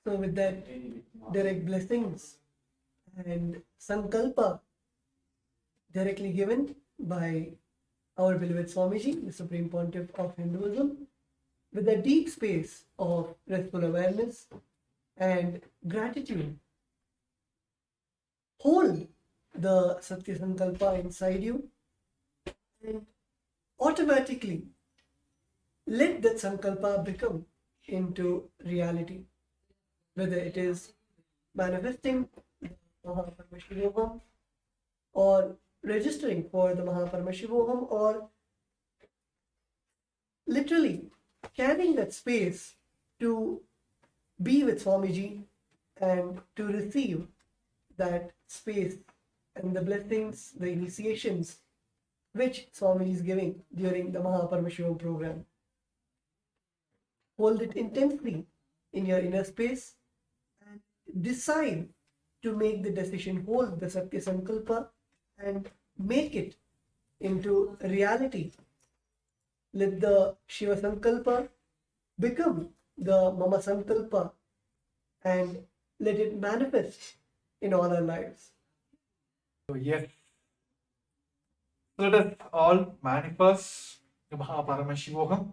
So with that direct blessings and sankalpa directly given by our beloved Swamiji, the Supreme Pontiff of Hinduism, with a deep space of restful awareness and gratitude, hold the Satya Sankalpa inside you and automatically let that Sankalpa become into reality. Whether it is manifesting Mahaparmashivoham or registering for the Mahaparmashivoham or literally carrying that space to be with Swamiji and to receive that space and the blessings, the initiations which Swamiji is giving during the Mahaparmashivam program. Hold it intensely in your inner space and decide to make the decision, hold the Satya Sankalpa and make it into reality. Let the Shiva Sankalpa become the Mama Sankalpa and let it manifest in all our lives. So yes, let us all manifest the Mahaparmashivoham.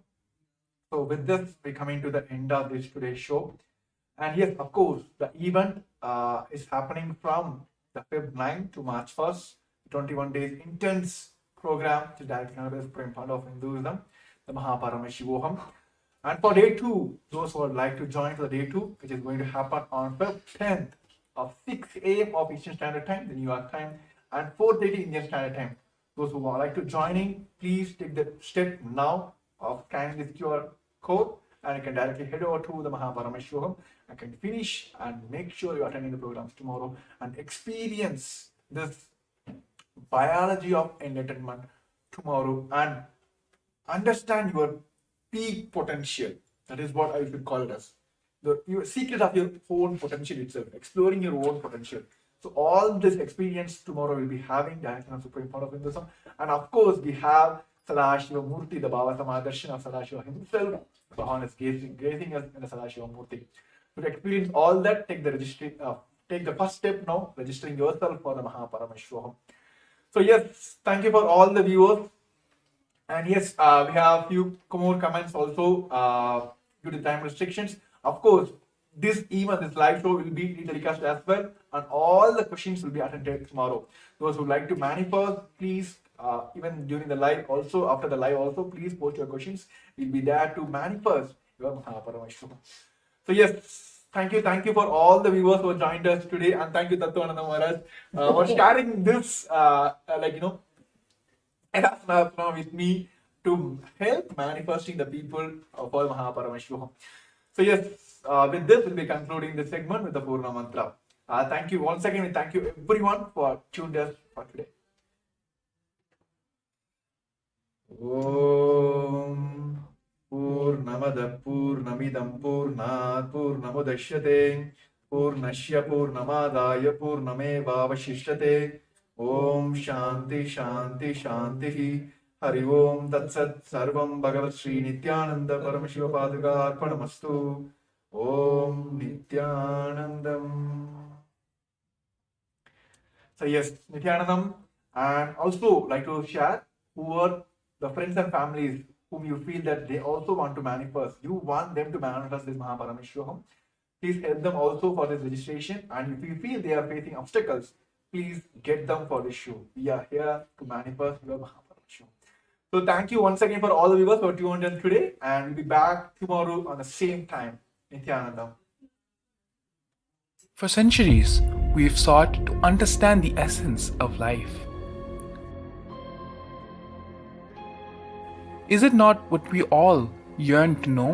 So with this, we're coming to the end of this today's show. And yes, of course, the event is happening from the Feb 9th to March 1st, 21 days intense program to direct the Supreme Fund of Hinduism, the Mahaparmashivoham. And for day 2, those who would like to join for the day 2, which is going to happen on Feb 10th of 6 a.m. of Eastern Standard Time, the New York time, and 4:30 Indian Standard Time. Those who would like to join in, please take the step now of scanning this QR code and you can directly head over to the Mahaparmashivam and can finish and make sure you're attending the programs tomorrow and experience this biology of enlightenment tomorrow and understand your peak potential. That is what I should call it as. Your secret of your own potential itself, exploring your own potential. So all this experience tomorrow we'll be having directly on Supreme Fund of Hinduism. And of course, we have Sadashiva Murti, the Bhava Samadarshan of Sadashiva himself. Bhavan is gazing us in the Sadashiva Murti. So to experience all that, take the first step now, registering yourself for the Mahaparmashivam. So yes, thank you for all the viewers. And yes, we have a few more comments also due to time restrictions. Of course, this live show will be telecast as well, and all the questions will be attended tomorrow. Those who like to manifest, please, even during the live, also after the live, also please post your questions. We'll be there to manifest your Paramashivam. So yes, thank you for all the viewers who joined us today, and thank you Nithyananda Maharaj for sharing this, with me to help manifesting the people of all Paramashivam. So yes, with this we'll be concluding this segment with the Purna Mantra. Thank you once again, and thank you everyone for tuned us for today. Om Purnamada Purnamidam Purnat Purnamudashyate Purnashya Purnamadaya Purnameva Vashishyate. Om Shanti Shanti Shanti. Hari Om Tat Sat Sarvam Bhagavat Sri Nithyananda Paramashiva Paduka Arpanamastu. Om Nithyanandam. So yes, Nithyanandam, and also like to share who are the friends and families whom you feel that they also want to manifest. You want them to manifest this Paramashivam. Please help them also for this registration. And if you feel they are facing obstacles, please get them for this show. We are here to manifest your Paramashivam. So thank you once again for all the viewers who are tuned in today, and we'll be back tomorrow on the same time. Nithyanandam. For centuries, we've sought to understand the essence of life. Is it not what we all yearn to know?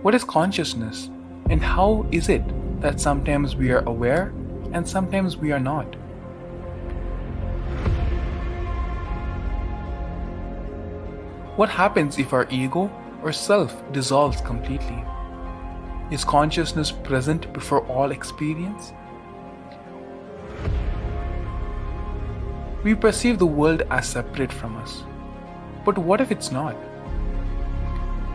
What is consciousness, and how is it that sometimes we are aware and sometimes we are not? What happens if our ego or self dissolves completely? Is consciousness present before all experience? We perceive the world as separate from us. But what if it's not?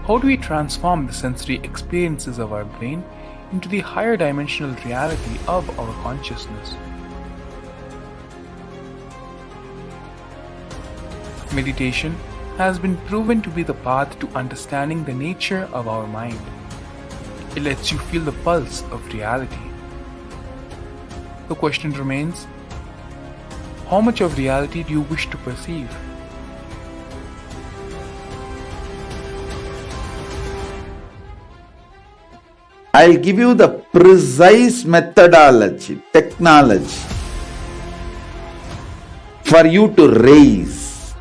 How do we transform the sensory experiences of our brain into the higher dimensional reality of our consciousness? Meditation has been proven to be the path to understanding the nature of our mind. It lets you feel the pulse of reality. The question remains, how much of reality do you wish to perceive? I'll give you the precise methodology, technology for you to raise,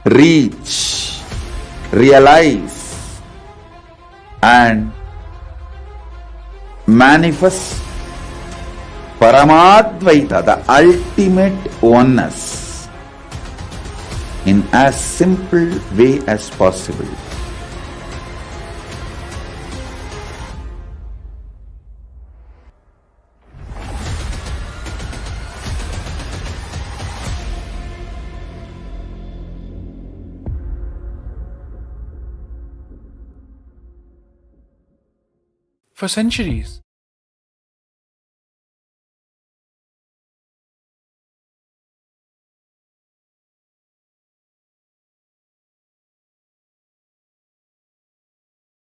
reach, realize, and manifest Paramadvaita, the ultimate oneness, in as simple way as possible. For centuries,